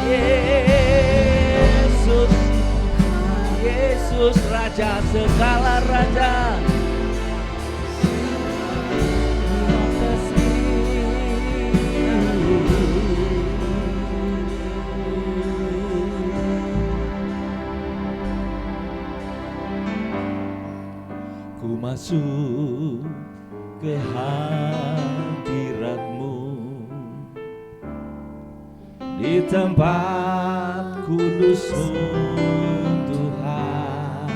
Yesus, Yesus Raja segala raja. Ku masuk ke hadirat-Mu di tempat kudus-Mu Tuhan.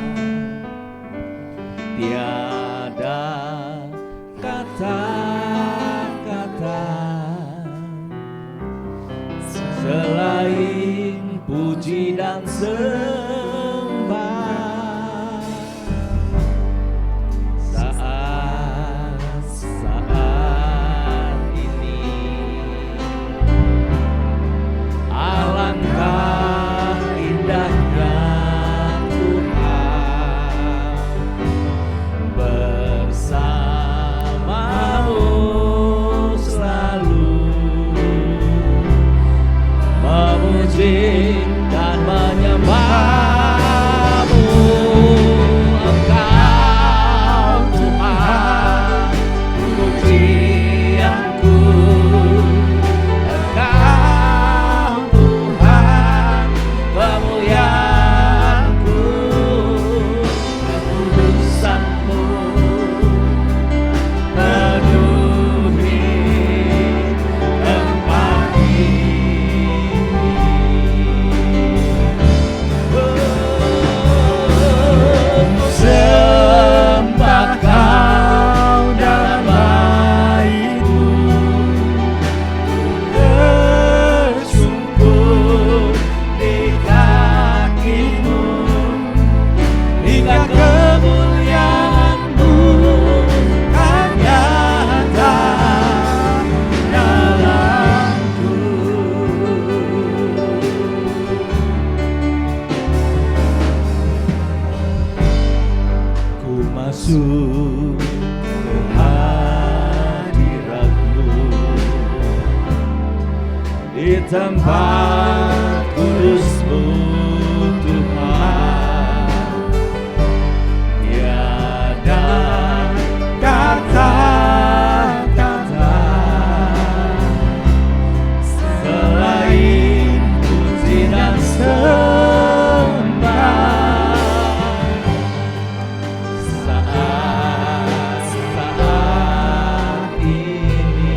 Tiada kata-kata selain puji dan sembah. Saat ini alangkah indahnya Tuhan bersama-Mu selalu memuji dan menyembah-Mu. Engkau Tuhan pujianku, Engkau Tuhan kemuliaanku, kekudusan-Mu penuhi tempat ini. Sembah Kau dalam baitmu, tersungkur di kaki-Mu, hingga kemuliaan-Mu kan nyata dalamku. Ku masuk ke hadirat-Mu di tempat kudus-Mu Tuhan. Tiada kata-kata selain puji dan sembah. Saat ini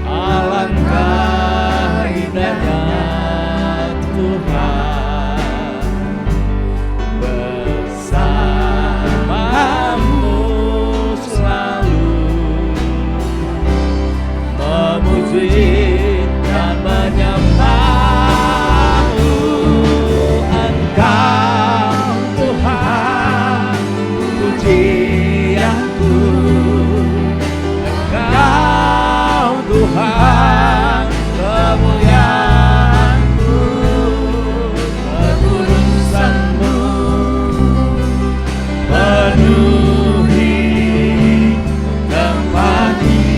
alangkah indahnya Tuhan bersama-Mu selalu memuji dan menyembah-Mu. Engkau Tuhan pujianku, Engkau Tuhan kemuliaanku, kekudusan-Mu penuhi tempat ini.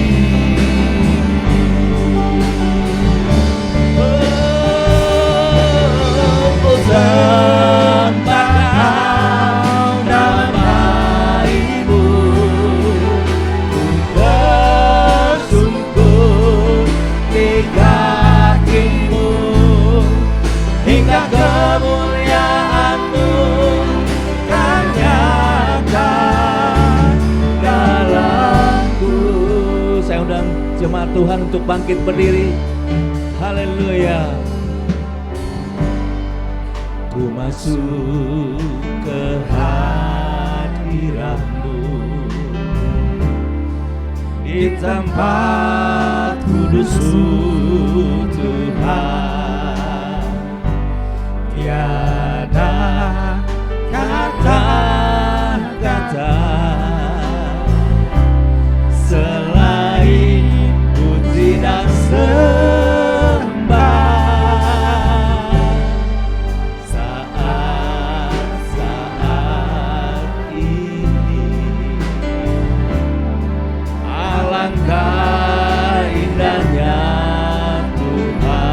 Sembah Kau dalam baitmu, ku tersungkur di kaki-Mu, hingga kemuliaan-Mu kan nyata dalamku. Saya undang jemaat Tuhan untuk bangkit berdiri. Haleluya. Ku masuk ke hadirat-Mu di tempat kudus-Mu Tuhan. Tiada kata-kata selain puji dan sembah. Saat ini alangkah indahnya Tuhan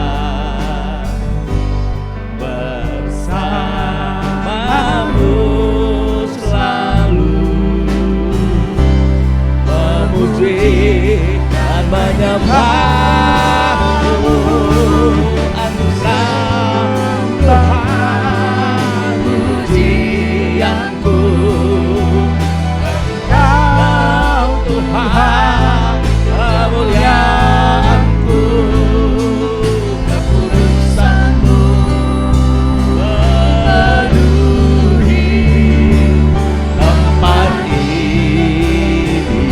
menyembah-Mu. Engkau Tuhan pujianku, Engkau Tuhan kemuliaanku, kekudusan-Mu penuhi tempat ini.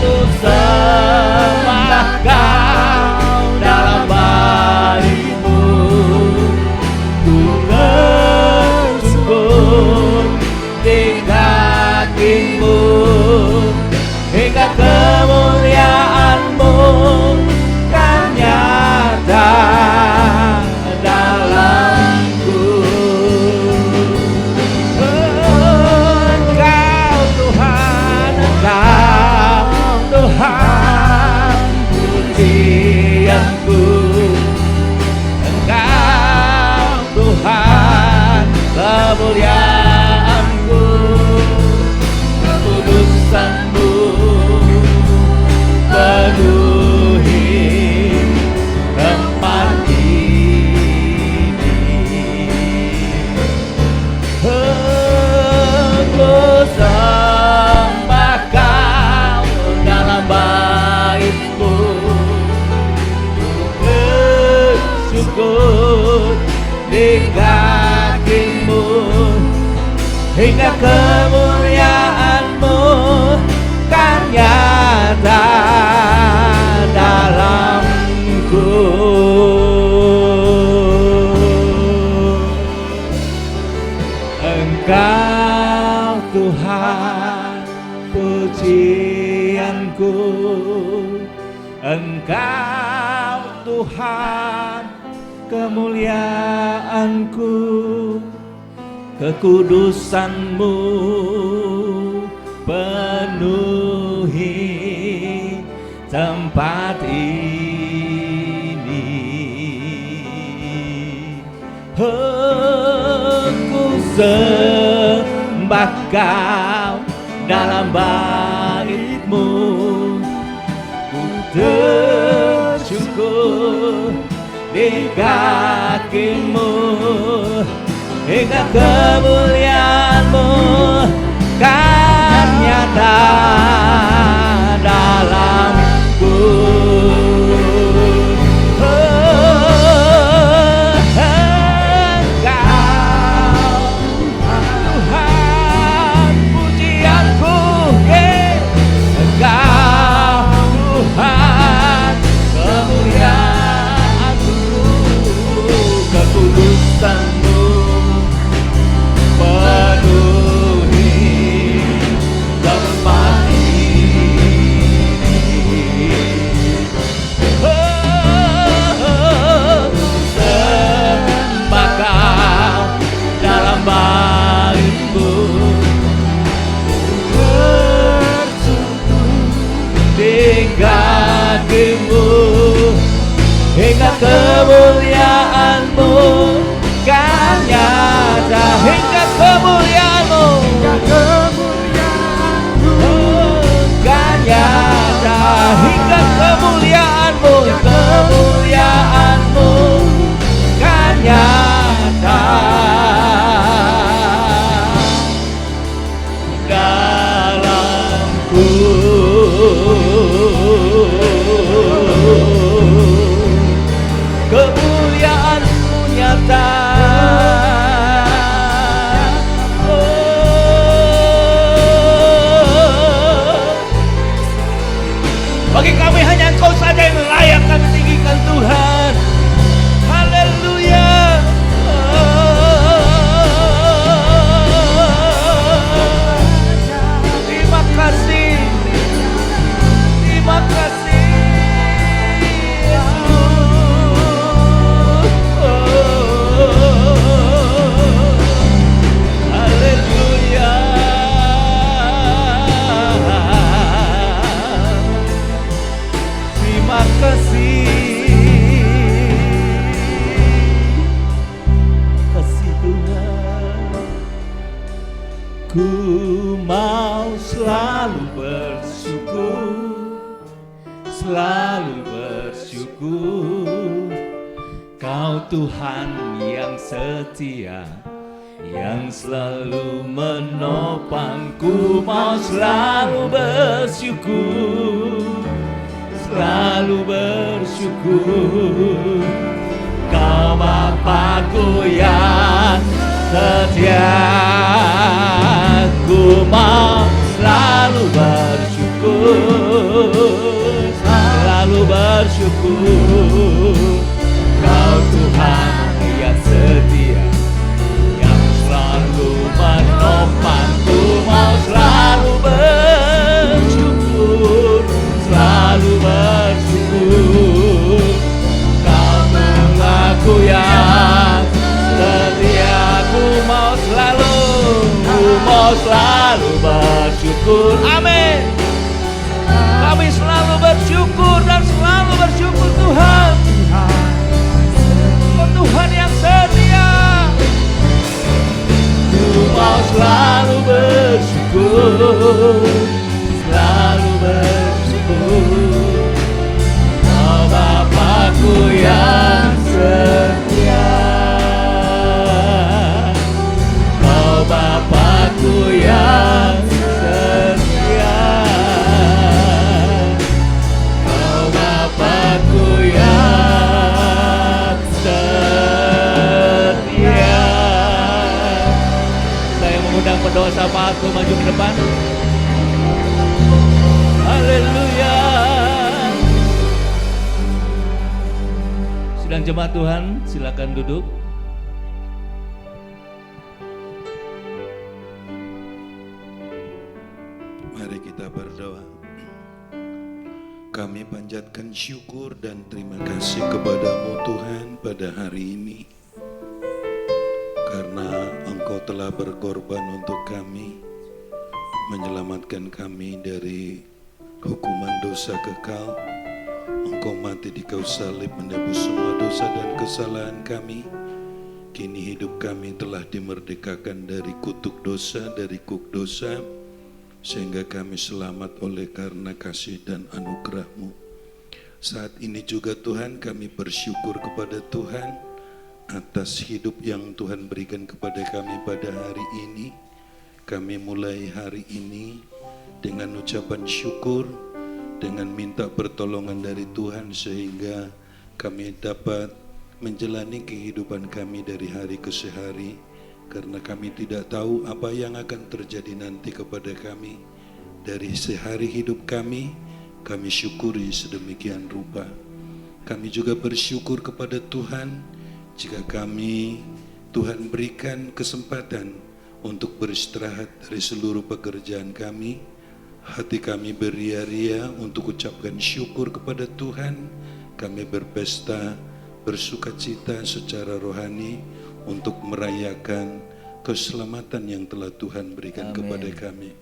Ku sembah Kau dalam bait-Mu, ku bersujud di kaki-Mu, hingga kemuliaan-Mu kan nyata dalamku. Engkau Tuhan, Engkau Tuhan pujianku, Engkau Tuhan kemuliaanku, kekudusan-Mu penuhi tempat ini. Ku sembah Kau dalam bait-Mu, bersyukur di kaki-Mu, hingga kemuliaan-Mu kan nyata dalamku. Engkau Tuhan pujianku, Engkau Tuhan kemuliaanku, kekudusan-Mu penuhi tempat ini. Ku sembah Kau dalam bait-Mu, ku bersyukur di kaki-Mu, hingga kemuliaan-Mu kan nyata dalamku. Kekudusan-Mu penuhi tempat ini. Sembah Kau dalam bait-Mu, bersujud di kaki-Mu, hingga kemuliaan-Mu kan nyata, hingga kemuliaan-Mu kan nyata, hingga kemuliaan-Mu kan nyata dalamku. Kemuliaan-Mu nyata. Bagi kami hanya Engkau saja yang layak kami tinggikan Tuhan. Haleluya. Terima kasih. mau selalu bersyukur, selalu bersyukur. Kau Tuhan yang setia, yang selalu menopangku. Mau selalu bersyukur, selalu bersyukur. Kau Bapakku yang setia, ku mau selalu bersyukur, selalu bersyukur. Kau Tuhan yang setia, yang selalu menopangku. Mau selalu bersyukur, selalu bersyukur. Kau Tuhanku yang setia, ku mau selalu bersyukur. Amin. Kami selalu bersyukur dan selalu bersyukur Tuhan. Tuhan yang setia, ku mau selalu bersyukur, selalu bersyukur. Kau Bapakku yang setia, Kau Bapakku yang setia, Kau Bapakku yang setia. Saya mengundang pendosa Paku maju ke depan. Haleluya. Sidang jemaat Tuhan, silakan duduk. Mari kita berdoa. Kami panjatkan syukur dan terima kasih kepadamu Tuhan pada hari ini, karena Engkau telah berkorban untuk kami, menyelamatkan kami dari hukuman dosa kekal. Engkau mati di kayu salib menebus semua dosa dan kesalahan kami. Kini hidup kami telah dimerdekakan dari kutuk dosa, dari kuk dosa, sehingga kami selamat oleh karena kasih dan anugerah-Mu. Saat ini juga Tuhan, kami bersyukur kepada Tuhan atas hidup yang Tuhan berikan kepada kami pada hari ini. Kami mulai hari ini dengan ucapan syukur, dengan minta pertolongan dari Tuhan, sehingga kami dapat menjalani kehidupan kami dari hari ke hari. Karena kami tidak tahu apa yang akan terjadi nanti kepada kami. Dari sehari hidup kami syukuri sedemikian rupa. Kami juga bersyukur kepada Tuhan jika Tuhan berikan kesempatan untuk beristirahat dari seluruh pekerjaan kami. Hati kami beria-ria untuk ucapkan syukur kepada Tuhan. Kami berpesta, bersukacita secara rohani untuk merayakan keselamatan yang telah Tuhan berikan kepada kami.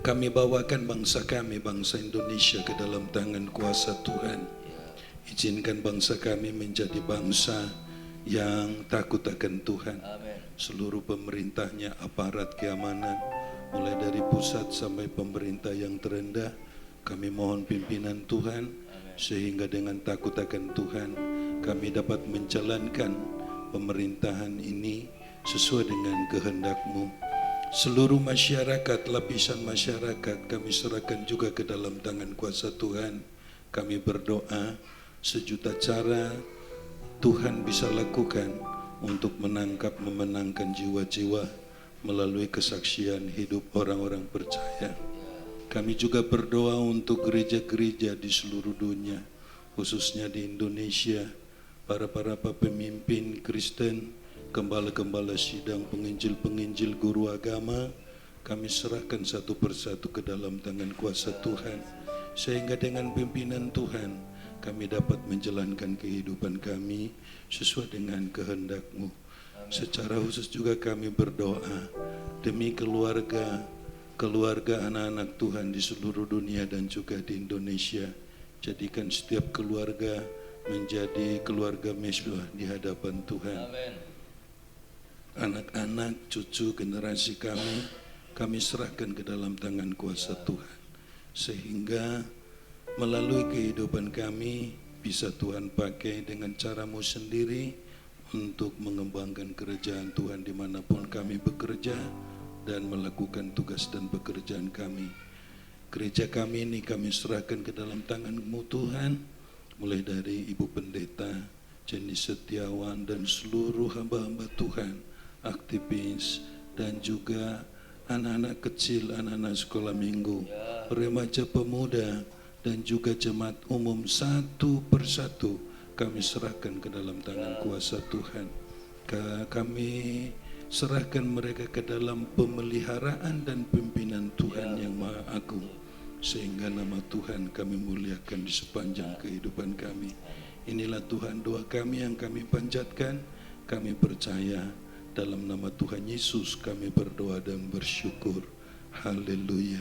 Kami bawakan bangsa kami, bangsa Indonesia, ke dalam tangan kuasa Tuhan. Izinkan bangsa kami menjadi bangsa yang takut akan Tuhan. Seluruh pemerintahnya, aparat keamanan, mulai dari pusat sampai pemerintah yang terendah, kami mohon pimpinan Tuhan, sehingga dengan takut akan Tuhan kami dapat menjalankan pemerintahan ini sesuai dengan kehendak-Mu. Seluruh masyarakat, lapisan masyarakat kami serahkan juga ke dalam tangan kuasa Tuhan. Kami berdoa sejuta cara Tuhan bisa lakukan untuk memenangkan jiwa-jiwa melalui kesaksian hidup orang-orang percaya. Kami juga berdoa untuk gereja-gereja di seluruh dunia, khususnya di Indonesia, para pemimpin Kristen, gembala-gembala sidang, penginjil-penginjil, guru agama, kami serahkan satu persatu ke dalam tangan kuasa Tuhan, sehingga dengan pimpinan Tuhan kami dapat menjalankan kehidupan kami sesuai dengan kehendak-Mu. Secara khusus juga kami berdoa demi keluarga anak-anak Tuhan di seluruh dunia dan juga di Indonesia. Jadikan setiap keluarga menjadi keluarga mesbah di hadapan Tuhan. Anak-anak, cucu, generasi kami kami serahkan ke dalam tangan kuasa Tuhan. Sehingga melalui kehidupan kami bisa Tuhan pakai dengan cara-Mu sendiri untuk mengembangkan kerajaan Tuhan dimanapun kami bekerja dan melakukan tugas dan pekerjaan kami. Gereja kami ini kami serahkan ke dalam tangan-Mu Tuhan, mulai dari Ibu Pendeta Jenny Setiawan dan seluruh hamba-hamba Tuhan, aktivis dan juga anak-anak kecil, anak-anak sekolah minggu, remaja pemuda, dan juga jemaat umum satu persatu kami serahkan ke dalam tangan kuasa Tuhan. Kami serahkan mereka ke dalam pemeliharaan dan pimpinan Tuhan yang Maha Agung, sehingga nama Tuhan kami muliakan di sepanjang kehidupan kami. Inilah Tuhan doa kami yang kami panjatkan. Kami percaya dalam nama Tuhan Yesus kami berdoa dan bersyukur. Haleluya.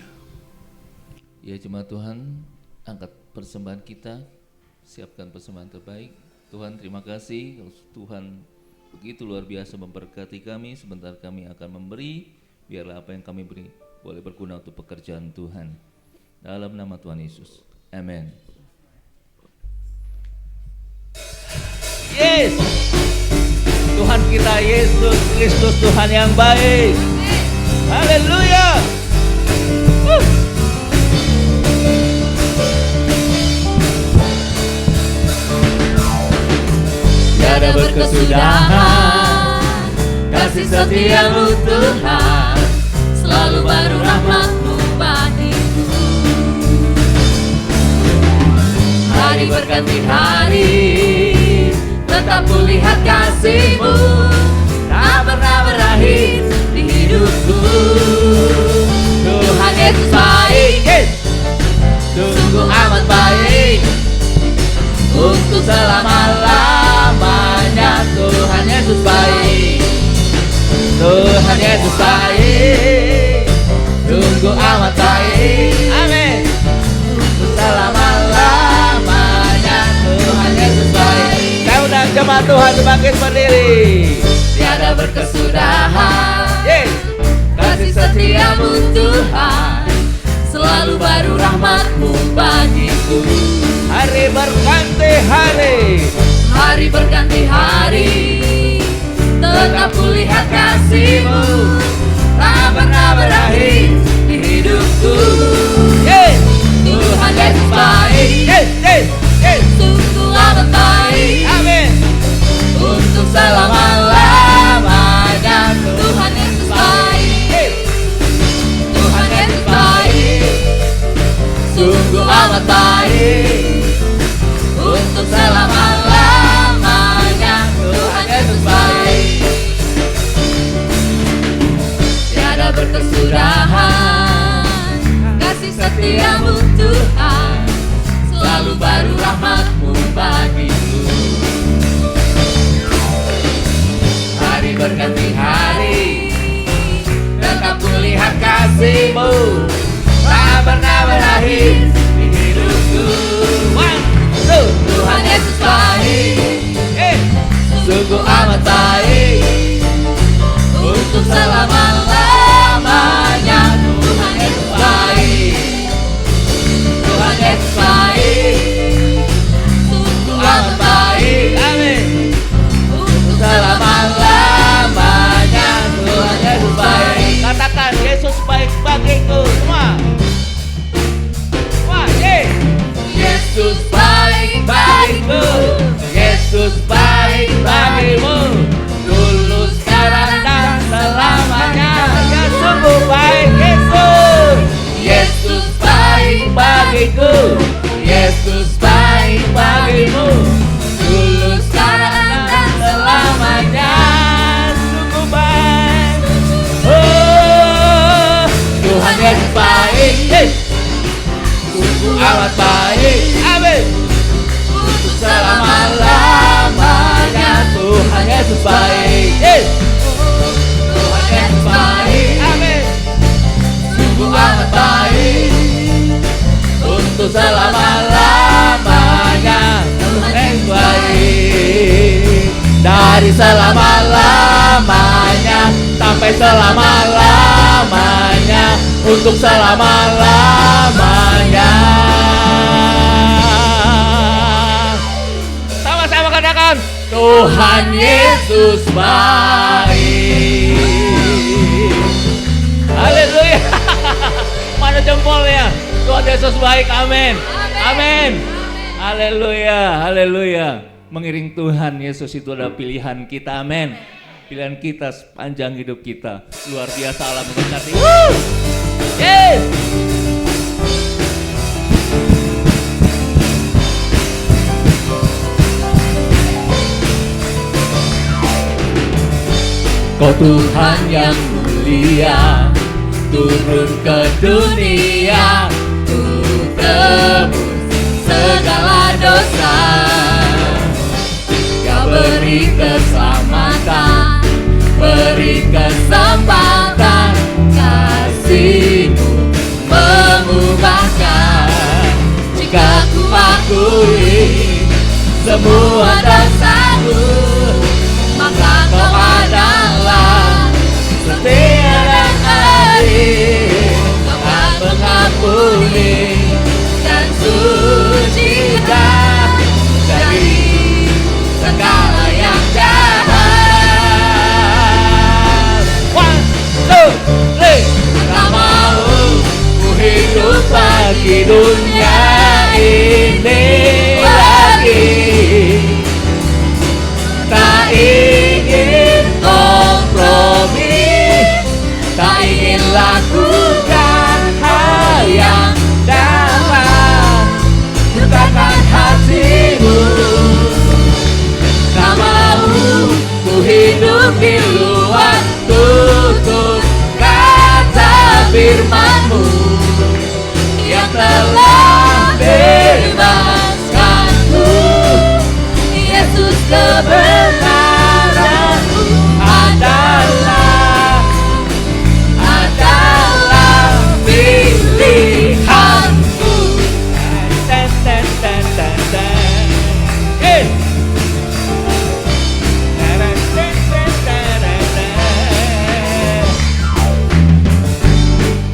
Ya jemaat Tuhan, angkat persembahan kita, siapkan persembahan terbaik. Tuhan terima kasih, Tuhan begitu luar biasa memberkati kami. Sebentar kami akan memberi, biarlah apa yang kami beri boleh berguna untuk pekerjaan Tuhan. Dalam nama Tuhan Yesus, amin. Yes, Tuhan kita Yesus Kristus Tuhan yang baik. Haleluya. Tiada berkesudahan kasih setia-Mu Tuhan, selalu baru rahmat-Mu bagiku. Hari berganti hari, tetap kulihat kasih-Mu, tak pernah berakhir di hidupku. Tuhan Yesus baik, sungguh amat baik, untuk selama-lamanya. Tuhan Yesus baik, Tuhan Yesus baik, sungguh amat baik, amin, untuk selama-lamanya. Tuhan Yesus baik. Saya undang jemaat Tuhan bangkit berdiri. Tiada berkesudahan kasih setia-Mu Tuhan, selalu baru rahmat-Mu bagiku. Hari berganti hari, hari berganti hari, tetap kulihat kasih-Mu, tak pernah berakhir di hidupku. Tuhan Yesus baik, sungguh amat baik, amin, untuk selama-lamanya. Tuhan Yesus baik, Tuhan Yesus baik, sungguh amat baik, untuk selama-lamanya. Tuhan Yesus baik. Tiada berkesudahan kasih setia-Mu Tuhan, selalu baru rahmat-Mu bagiku. Hari berganti hari, tetap kulihat kasih-Mu, tak pernah berakhir di hidupku. Tuhan Yesus baik, sungguh amat baik, untuk selama-lamanya. Tuhan Yesus baik, Tuhan Yesus baik, sungguh amat baik, amin, untuk selama-lamanya. Tuhan Yesus baik. katakan Yesus baik bagiku semua. Wah, Yesus baik bagiku, Yesus baik bagimu, dulu, sekarang, dan selamanya. ya sungguh baik Yesus. Yesus baik bagiku, Yesus baik bagimu, dulu, sekarang, dan selamanya. Sungguh baik. Oh, Tuhan Yesus baik, sungguh amat baik, Amin. untuk selama-lamanya. Tuhan Yesus baik, Tuhan Yesus baik, Amin. sungguh amat baik, untuk selama-lamanya. Tuhan Yesus baik, dari selama-lamanya sampai selama-lamanya. selama-lamanya, untuk selama-lamanya. Sama-sama katakan, Tuhan Yesus baik. Haleluya. Mana jempolnya? Tuhan Yesus baik, amin. Amin. Haleluya, haleluya. Mengiring Tuhan Yesus itu adalah pilihan kita, amin. Pilihan kita sepanjang hidup kita. Luar biasa, Allah memberkati. Yes. Kau Tuhan yang mulia, turun ke dunia untuk tebus segala dosa. Kau beri keselamatan, beri kesempatan, kasih-Mu mengubahkan. Jika ku akui semua dosa-Ku, maka Kau adalah setia dan adil. Kau akan mengampuni dan sucikan dari segala yang jahat. 1, 2, 3. Tak mau ku hidup bagi dunia ini lagi. Tak ingin kompromi, tak ingin lakukan hal yang dapat lukakan hatimu. Tak mau ku hidup di luar tutur kata firman-Mu yang telah bebaskanku. Yesus, kebenaran-Mu adalah pilihanku.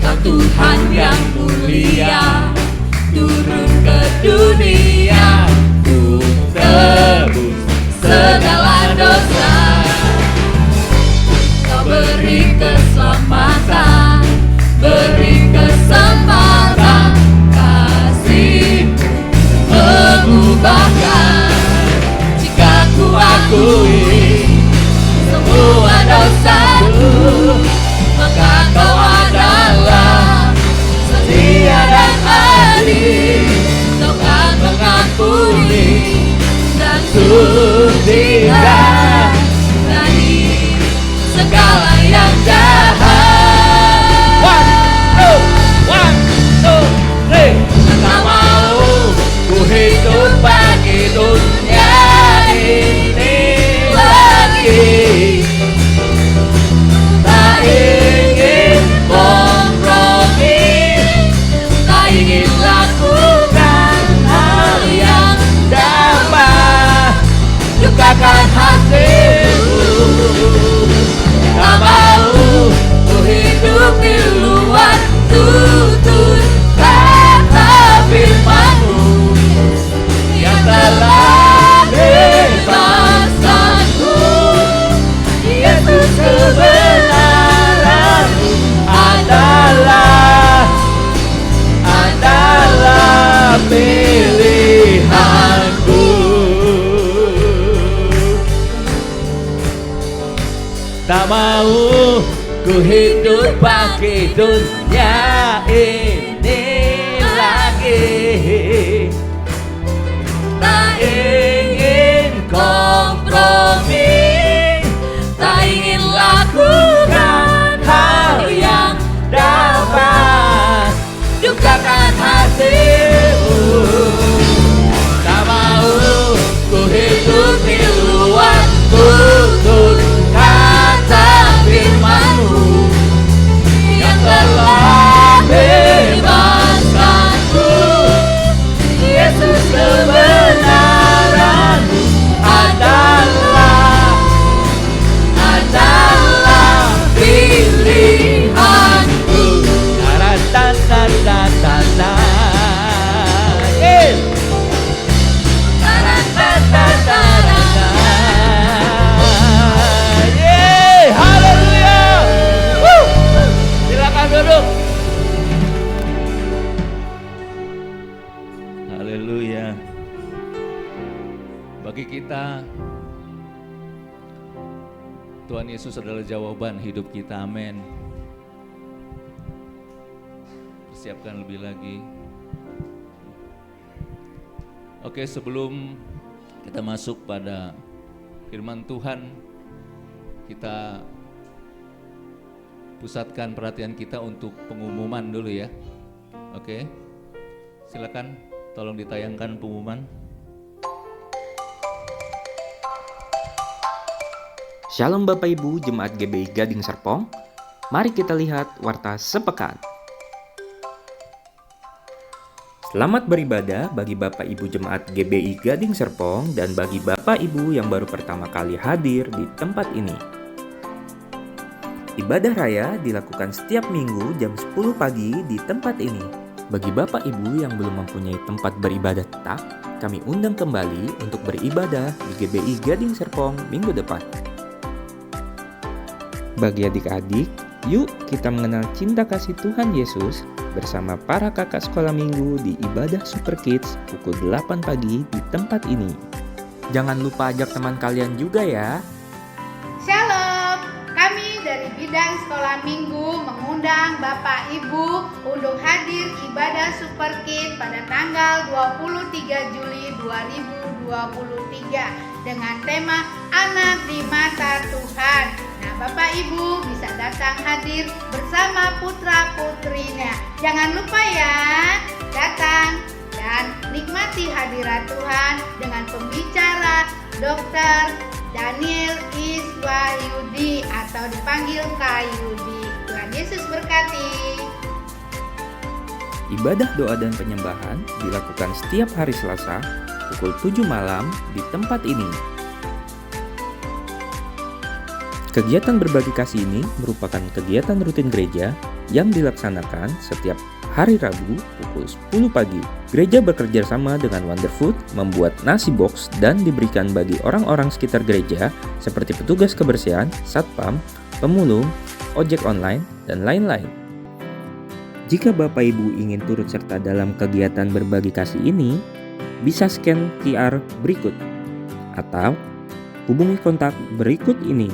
Kau Tuhan yang mulia, turun ke dunia untuk tebus segala dosa. Kau beri keselamatan, beri kesempatan, kasih-Mu mengubahkan. Jika ku akui semua dosa-Ku, maka Kau adalah setia dan adil. Kau akan mengampuni dan sucikan dari segala yang jahat. 1, 2, 3. Tak mau ku hidup bagi dunia ini lagi. Tak ingin kompromi, tak ingin lakukan hal yang dapat lukakan hatimu. Tak mau ku hidup di luar tutur kata firman-Mu yang telah bebaskanku. Yesus, kebenaran-Mu adalah pilihanku. Tak mau ku hidup pakai dunia ini lagi. Tak ingin kompromi, tak ingin lakukan hal yang dapat lukakan hatimu. Tak mau ku hidup di luar tutur kata firman-Mu yang telah kita. Tuhan Yesus adalah jawaban hidup kita, amin. Persiapkan lebih lagi. Oke, sebelum kita masuk pada firman Tuhan, kita pusatkan perhatian kita untuk pengumuman dulu ya. Oke, silakan tolong ditayangkan pengumuman. Shalom Bapak Ibu Jemaat GBI Gading Serpong, mari kita lihat Warta Sepekan. Selamat beribadah bagi Bapak Ibu Jemaat GBI Gading Serpong dan bagi Bapak Ibu yang baru pertama kali hadir di tempat ini. Ibadah raya dilakukan setiap minggu jam 10 pagi di tempat ini. Bagi Bapak Ibu yang belum mempunyai tempat beribadah tetap, kami undang kembali untuk beribadah di GBI Gading Serpong minggu depan. Bagi adik-adik, yuk kita mengenal cinta kasih Tuhan Yesus bersama para kakak sekolah minggu di ibadah Super Kids pukul 8 pagi di tempat ini. Jangan lupa ajak teman kalian juga ya. Shalom, kami dari bidang sekolah minggu mengundang Bapak Ibu untuk hadir ibadah Super Kids pada tanggal 23 Juli 2023 dengan tema Anak di Mata Tuhan. Nah, Bapak Ibu bisa datang hadir bersama putra-putrinya. Jangan lupa ya, datang dan nikmati hadirat Tuhan dengan pembicara Dr. Daniel Iswahyudi atau dipanggil Kak Yudi. Tuhan Yesus berkati. Ibadah doa dan penyembahan dilakukan setiap hari Selasa pukul 7 malam di tempat ini. Kegiatan berbagi kasih ini merupakan kegiatan rutin gereja yang dilaksanakan setiap hari Rabu pukul 10 pagi. Gereja bekerja sama dengan Wonderfood membuat nasi box dan diberikan bagi orang-orang sekitar gereja seperti petugas kebersihan, satpam, pemulung, ojek online, dan lain-lain. Jika Bapak Ibu ingin turut serta dalam kegiatan berbagi kasih ini, bisa scan QR berikut atau hubungi kontak berikut ini.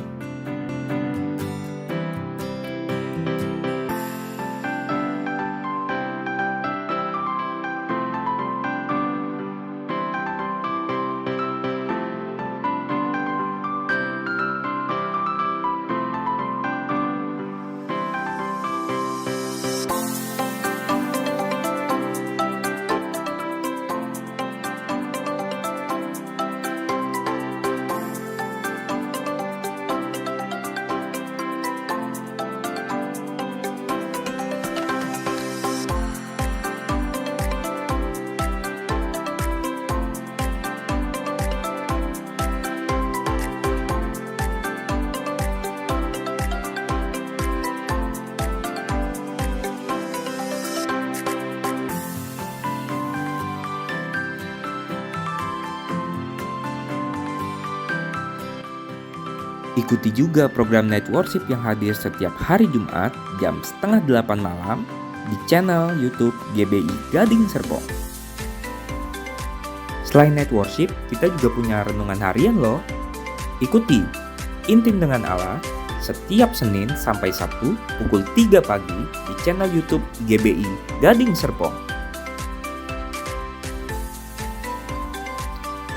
Ikuti juga program Night Worship yang hadir setiap hari Jumat jam 7:30 malam di channel YouTube GBI Gading Serpong. Selain Night Worship, kita juga punya renungan harian loh. Ikuti Intim dengan Allah setiap Senin sampai Sabtu pukul 3 pagi di channel YouTube GBI Gading Serpong.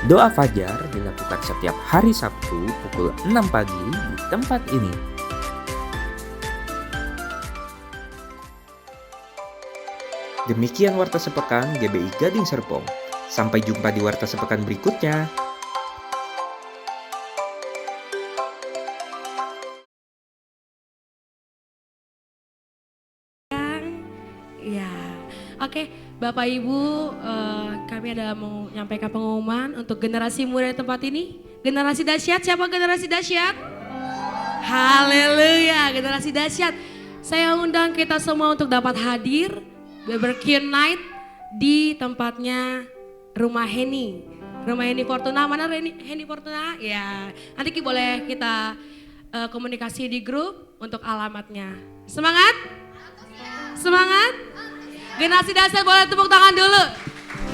Doa Fajar dilakukan setiap hari Sabtu pukul 6 pagi di tempat ini. Demikian Warta Sepekan GBI Gading Serpong. Sampai jumpa di Warta Sepekan berikutnya. Ya, oke, Bapak Ibu, kami ada mau menyampaikan pengumuman untuk generasi muda di tempat ini. Generasi dahsyat, siapa generasi dahsyat? Haleluya, generasi dahsyat. Saya undang kita semua untuk dapat hadir barbecue night di tempatnya Rumah Heni. Rumah Heni Fortuna, mana Heni Fortuna? Ya, nanti boleh kita komunikasi di grup untuk alamatnya. Semangat? Semangat? Generasi dasar boleh tepuk tangan dulu.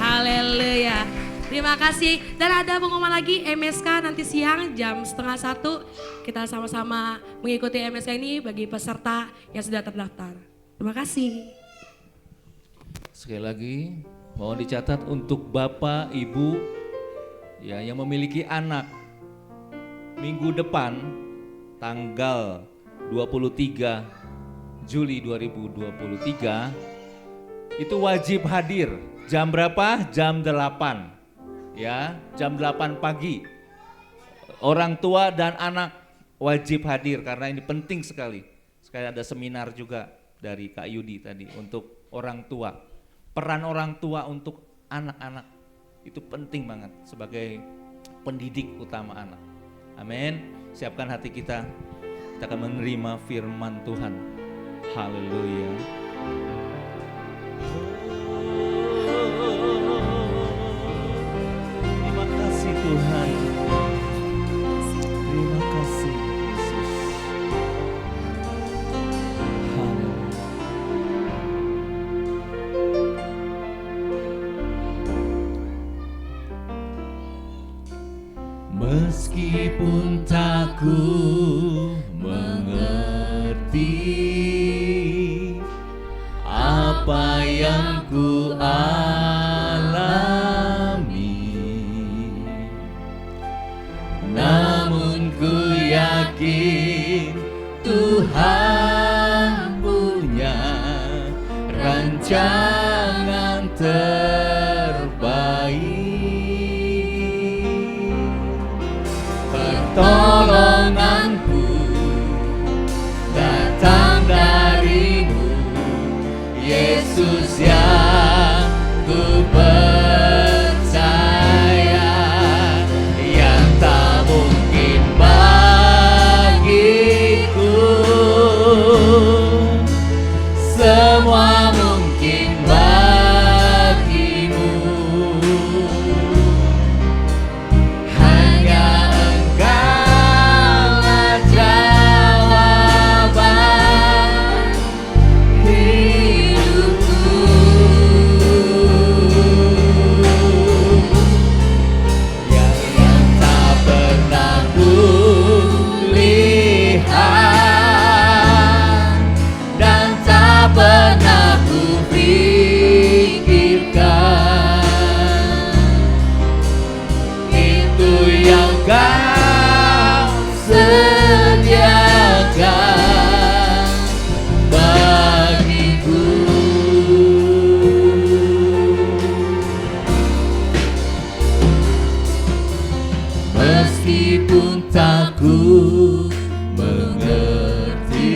Haleluya. Terima kasih. Dan ada pengumuman lagi MSK nanti siang jam 12:30 kita sama-sama mengikuti MSK ini bagi peserta yang sudah terdaftar. Terima kasih. Sekali lagi mohon dicatat untuk Bapak Ibu ya yang memiliki anak minggu depan tanggal 23 Juli 2023 itu wajib hadir. Jam berapa? Jam 8. Ya, jam 8 pagi. Orang tua dan anak wajib hadir karena ini penting sekali. Sekali ada seminar juga dari Kak Yudi tadi untuk orang tua. Peran orang tua untuk anak-anak itu penting banget sebagai pendidik utama anak. Amin. Siapkan hati kita akan menerima firman Tuhan. Haleluya. Terima kasih Tuhan. Terima kasih Yesus. Haleluya. Meskipun tak ku mengerti apa yang ku alami, namun ku yakin Tuhan punya rancangan terbaik. Pertolonganku datang darimu, Yesus yang ku percaya, yang tak mungkin bagiku, semua mungkin bagimu. Hanya Engkaulah jawaban hidupku. Yang tak pernah kulihat dan tak pernah kupikirkan, itu yang Kau sediakan bagiku. Meskipun tak ku mengerti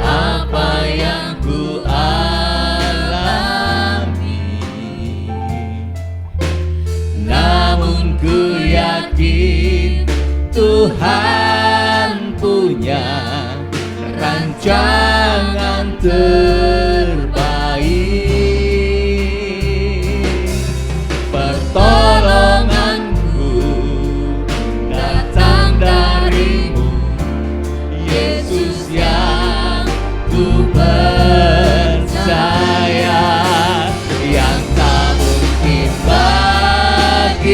apa yang ku alami, namun ku yakin Tuhan punya rancangan terbaik. Pertolonganku datang darimu, Yesus yang ku percaya, yang tak mungkin bagiku,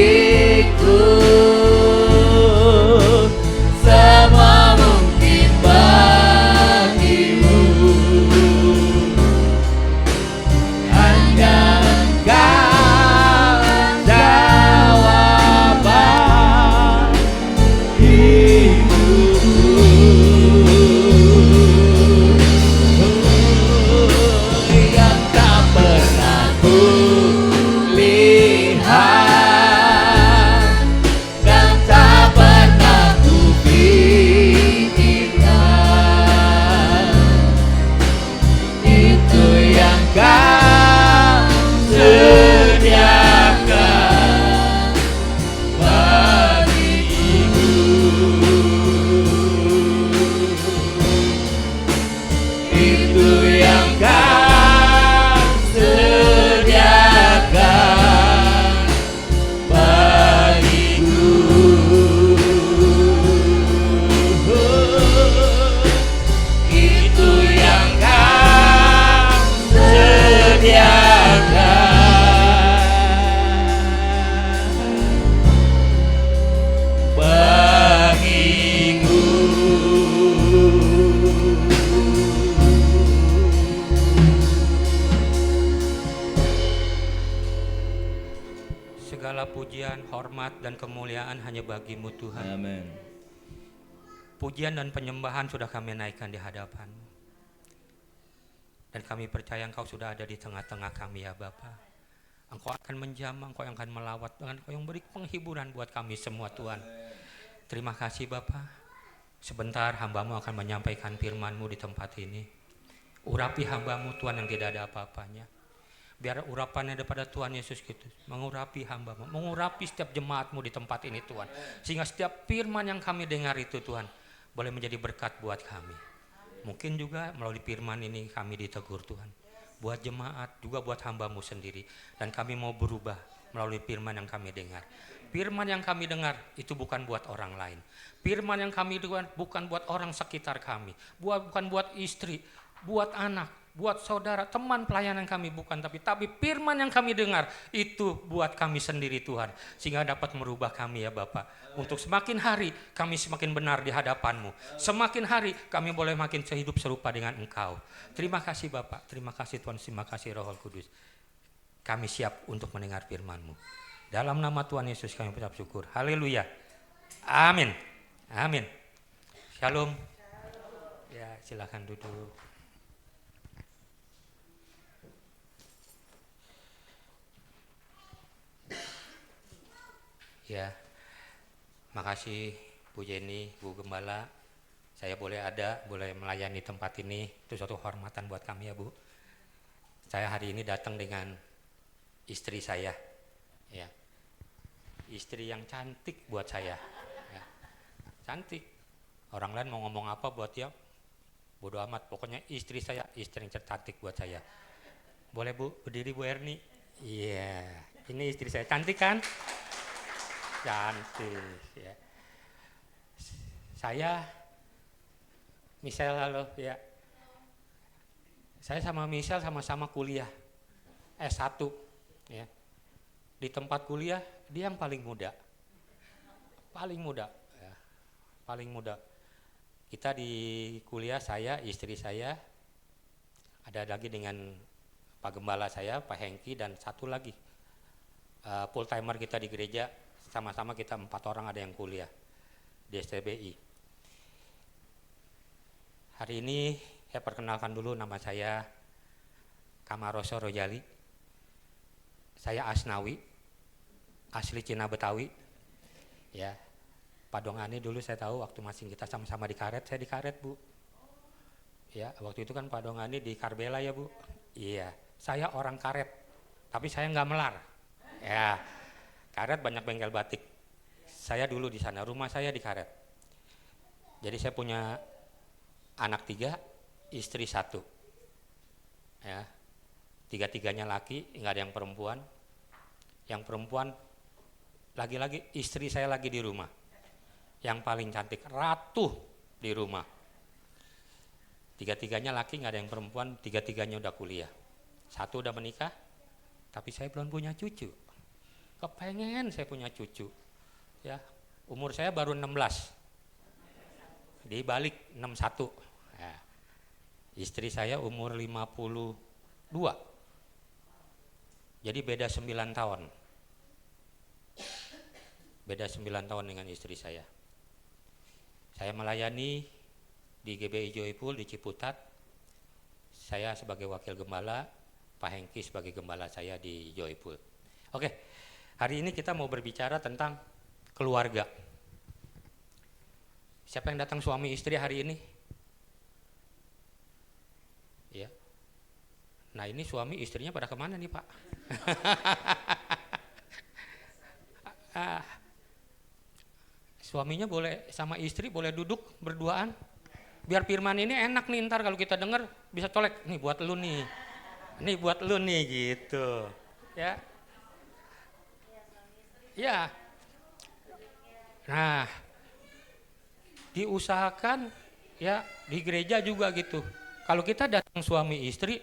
segala pujian, hormat, dan kemuliaan hanya bagi-Mu Tuhan. Amin. Pujian dan penyembahan sudah kami naikkan di hadapan-Mu. Dan kami percaya Engkau sudah ada di tengah-tengah kami ya Bapa. Engkau akan menjamah, Engkau yang akan melawat, dengan Engkau yang beri penghiburan buat kami semua Tuhan. Terima kasih Bapa. Sebentar hamba-Mu akan menyampaikan firman-Mu di tempat ini. Urapi hamba-Mu Tuhan yang tidak ada apa-apanya. Biar urapannya daripada Tuhan Yesus Kristus mengurapi hamba-Mu, mengurapi setiap jemaat-Mu di tempat ini Tuhan. Sehingga setiap firman yang kami dengar itu Tuhan boleh menjadi berkat buat kami. Mungkin juga melalui firman ini kami ditegur Tuhan. Buat jemaat, juga buat hamba-Mu sendiri. Dan kami mau berubah melalui firman yang kami dengar. Firman yang kami dengar itu bukan buat orang lain. Firman yang kami dengar bukan buat orang sekitar kami. Bukan buat istri, buat anak, buat saudara, teman pelayanan kami bukan. Tapi firman yang kami dengar itu buat kami sendiri Tuhan. Sehingga dapat merubah kami ya Bapak. Untuk semakin hari kami semakin benar di hadapan-Mu. Semakin hari kami boleh makin hidup serupa dengan Engkau. Terima kasih Bapak, terima kasih Tuhan, terima kasih Roh Kudus. Kami siap untuk mendengar firman-Mu. Dalam nama Tuhan Yesus kami ucap syukur. Haleluya. Amin. Amin. Shalom. Ya, silakan duduk. Ya, makasih Bu Jenny, Bu Gembala. Saya boleh melayani tempat ini, itu suatu kehormatan buat kami ya Bu. Saya hari ini datang dengan istri saya, ya, istri yang cantik buat saya, ya. Cantik. Orang lain mau ngomong apa buat dia, bodo amat. Pokoknya istri saya, istri yang cantik buat saya. Boleh Bu, berdiri Bu Erni. Iya, ini istri saya, cantik kan? Cantik ya. Saya Michelle, halo ya. Saya sama Michelle sama-sama kuliah S1 ya. Di tempat kuliah dia yang paling muda. Paling muda ya. Paling muda. Kita di kuliah, saya, istri saya, ada lagi dengan Pak Gembala saya, Pak Hengki, dan satu lagi full timer kita di gereja. Sama-sama kita 4 orang ada yang kuliah di STBI. Hari ini saya perkenalkan dulu, nama saya Kamaroso Rojali. Saya Asnawi, asli Cina Betawi. Ya, Pak Dongani dulu saya tahu waktu masih kita sama-sama di karet, saya di karet Bu. Ya, waktu itu kan Pak Dongani di Karbela ya Bu. Iya, saya orang karet, tapi saya nggak melar. Ya. Karet banyak bengkel batik. Saya dulu di sana, rumah saya di Karet. Jadi saya punya anak 3, istri 1. Ya. 3-3-nya laki, nggak ada yang perempuan. Yang perempuan lagi-lagi istri saya lagi di rumah. Yang paling cantik, ratu di rumah. 3-3-nya laki, nggak ada yang perempuan, 3-3-nya udah kuliah. 1 udah menikah, tapi saya belum punya cucu. Kepengen saya punya cucu ya. Umur saya baru 16, dibalik 61 ya. Istri saya umur 52, jadi beda 9 tahun. Beda 9 tahun dengan istri saya. Saya melayani di GBI Joyful di Ciputat. Saya sebagai wakil gembala, Pak Hengki sebagai gembala saya di Joyful. Oke. Hari ini kita mau berbicara tentang keluarga. Siapa yang datang suami istri hari ini? Ya. Nah ini suami istrinya pada kemana nih Pak? Suaminya boleh sama istri boleh duduk berduaan. Biar firman ini enak nih, ntar kalau kita dengar bisa colek. Nih buat lu nih. Nih buat lu nih gitu. Ya. Ya, nah diusahakan ya di gereja juga gitu. Kalau kita datang suami istri,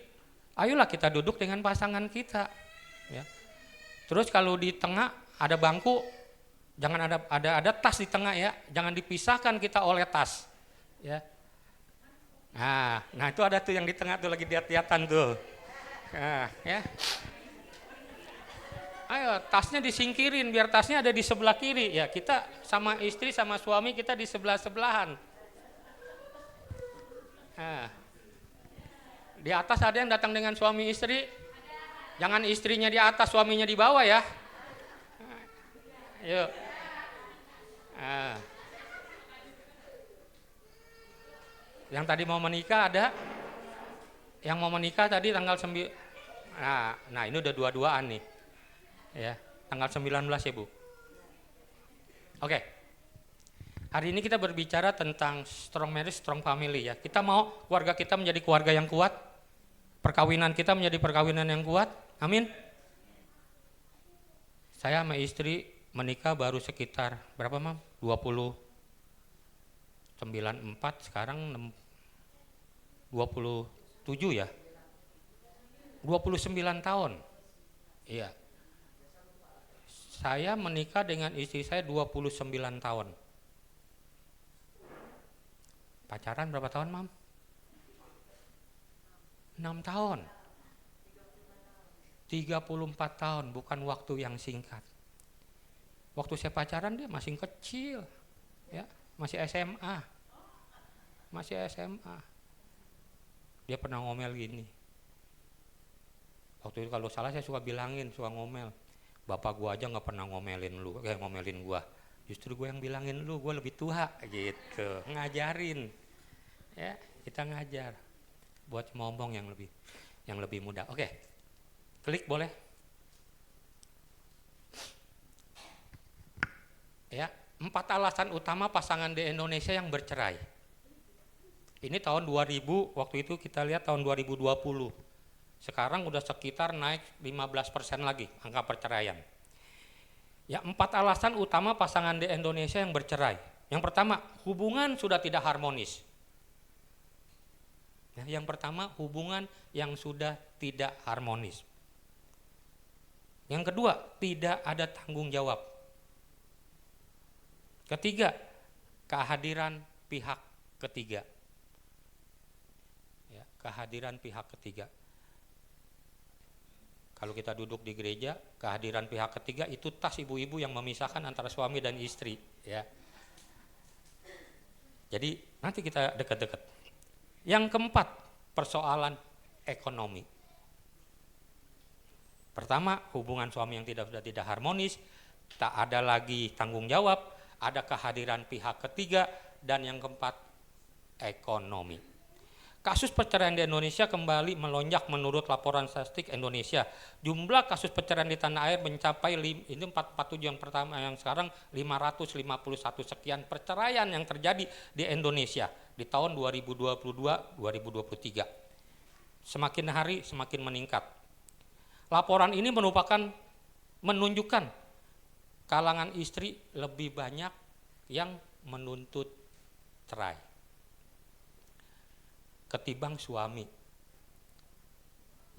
ayolah kita duduk dengan pasangan kita. Ya. Terus kalau di tengah ada bangku, jangan ada tas di tengah ya, jangan dipisahkan kita oleh tas. Ya. Nah itu ada tuh yang di tengah tuh lagi lihat-lihatan tuh. Nah, ya. Ayo, tasnya disingkirin biar tasnya ada di sebelah kiri. Ya, kita sama istri sama suami kita di sebelah-sebelahan. Nah, di atas ada yang datang dengan suami istri. Jangan istrinya di atas, suaminya di bawah ya. Yuk. Nah. Yang tadi mau menikah ada? Yang mau menikah tadi tanggal 9. Nah ini udah dua-duaan nih. Ya, tanggal 19 ya Bu. Oke. Hari ini kita berbicara tentang strong marriage, strong family ya. Kita mau keluarga kita menjadi keluarga yang kuat. Perkawinan kita menjadi perkawinan yang kuat. Amin. Saya sama istri menikah baru sekitar berapa Mam? 94, sekarang 27 ya. 29 tahun. Iya. Saya menikah dengan istri saya 29 tahun. Pacaran berapa tahun, Mam? 6 tahun. 34 tahun, bukan waktu yang singkat. Waktu saya pacaran dia masih kecil. Ya, masih SMA. Masih SMA. Dia pernah ngomel gini. Waktu itu kalau salah saya suka bilangin, suka ngomel. Bapak gua aja nggak pernah ngomelin lu, ngomelin gua. Justru gua yang bilangin lu, gua lebih tua gitu. Ngajarin. Ya, kita ngajar buat ngomong yang lebih muda. Oke. Klik boleh? Ya, 4 alasan utama pasangan di Indonesia yang bercerai. Ini tahun 2000, waktu itu kita lihat tahun 2020. Sekarang udah sekitar naik 15% lagi angka perceraian. Ya, 4 alasan utama pasangan di Indonesia yang bercerai. Yang pertama, hubungan sudah tidak harmonis. Ya, yang pertama, hubungan yang sudah tidak harmonis. Yang kedua, tidak ada tanggung jawab. Ketiga, kehadiran pihak ketiga. Ya, kehadiran pihak ketiga. Kalau kita duduk di gereja, kehadiran pihak ketiga itu tas ibu-ibu yang memisahkan antara suami dan istri. Ya. Jadi nanti kita dekat-dekat. Yang keempat, persoalan ekonomi. Pertama, hubungan suami yang sudah tidak harmonis, tak ada lagi tanggung jawab, ada kehadiran pihak ketiga, dan yang keempat, ekonomi. Kasus perceraian di Indonesia kembali melonjak menurut laporan statistik Indonesia. Jumlah kasus perceraian di tanah air mencapai ini 447 yang pertama, yang sekarang 551 sekian perceraian yang terjadi di Indonesia di tahun 2022-2023. Semakin hari semakin meningkat. Laporan ini menunjukkan kalangan istri lebih banyak yang menuntut cerai ketimbang suami.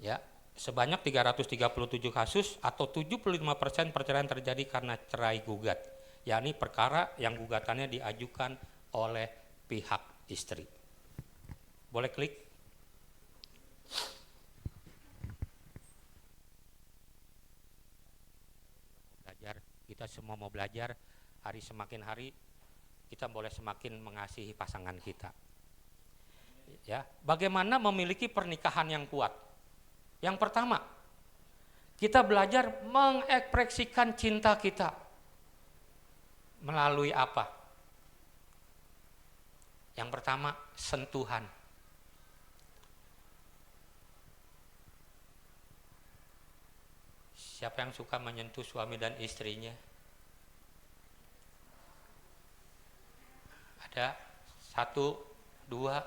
Ya, sebanyak 337 kasus atau 75% perceraian terjadi karena cerai gugat, yakni perkara yang gugatannya diajukan oleh pihak istri. Boleh klik? Kita semua mau belajar, semakin hari kita boleh semakin mengasihi pasangan kita. Ya, bagaimana memiliki pernikahan yang kuat? Yang pertama, kita belajar mengekspresikan cinta kita. Melalui apa? Yang pertama, sentuhan. Siapa yang suka menyentuh suami dan istrinya? Ada 1, 2,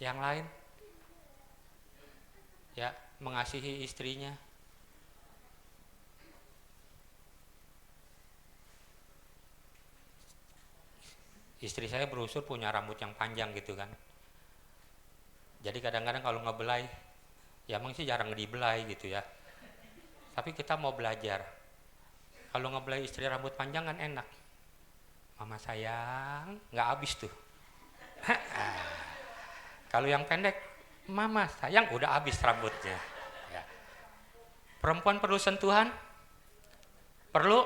yang lain? Ya, mengasihi istrinya. Istri saya berusul punya rambut yang panjang gitu kan. Jadi kadang-kadang kalau ngebelai, ya emang sih jarang dibelai gitu ya. Tapi kita mau belajar. Kalau ngebelai istri rambut panjang kan enak. Mama sayang, nggak habis tuh. Kalau yang pendek, mama sayang udah habis rambutnya. Ya. Perempuan perlu sentuhan? Perlu?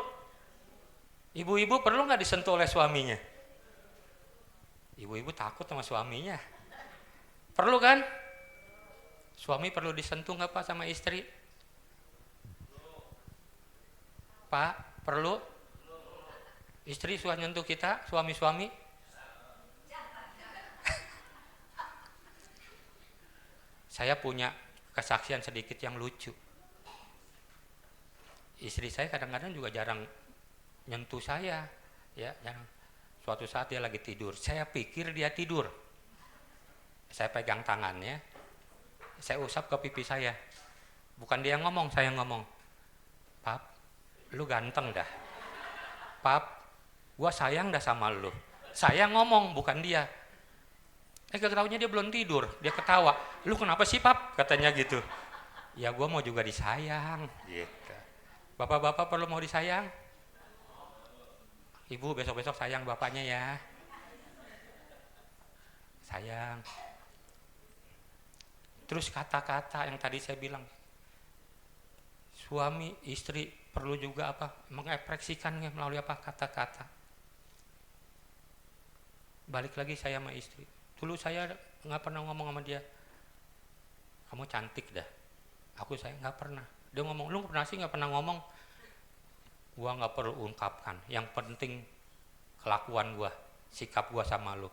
Ibu-ibu perlu nggak disentuh oleh suaminya? Ibu-ibu takut sama suaminya. Perlu kan? Suami perlu disentuh nggak Pak sama istri? Pak, perlu? Istri suka nyentuh kita, suami-suami? Saya punya kesaksian sedikit yang lucu. Istri saya kadang-kadang juga jarang nyentuh saya, ya, jarang. Suatu saat dia lagi tidur, saya pikir dia tidur. Saya pegang tangannya, saya usap ke pipi saya. Bukan dia ngomong, saya ngomong. Pap, lu ganteng dah. Pap, gua sayang dah sama lu. Saya ngomong, bukan dia. Ketahunya dia belum tidur, dia ketawa. Lu kenapa sih Pap? Katanya gitu. Ya gua mau juga disayang. Gitu. Bapak-bapak perlu mau disayang? Ibu besok-besok sayang bapaknya ya. Sayang. Terus kata-kata yang tadi saya bilang. Suami, istri perlu juga apa? Mengekspresikannya melalui apa? Kata-kata. Balik lagi saya sama istri. Dulu saya nggak pernah ngomong sama dia. Kamu cantik dah. Aku saya nggak pernah. Dia ngomong, lu pernah sih nggak pernah ngomong? Gua nggak perlu ungkapkan. Yang penting kelakuan gua, sikap gua sama lu.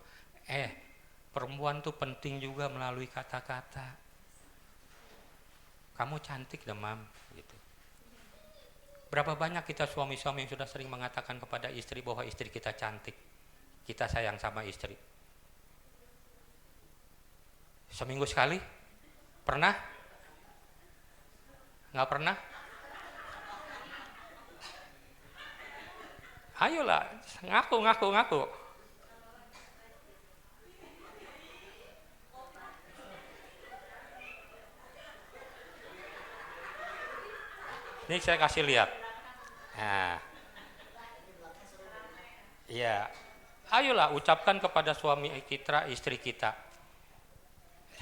Perempuan tuh penting juga melalui kata-kata. Kamu cantik dah Mam. Gitu. Berapa banyak kita suami-suami yang sudah sering mengatakan kepada istri bahwa istri kita cantik. Kita sayang sama istri. Seminggu sekali? Pernah? Nggak pernah? Ayolah, ngaku. Ini saya kasih lihat. Nah, iya. Ayolah, ucapkan kepada suami kita, istri kita.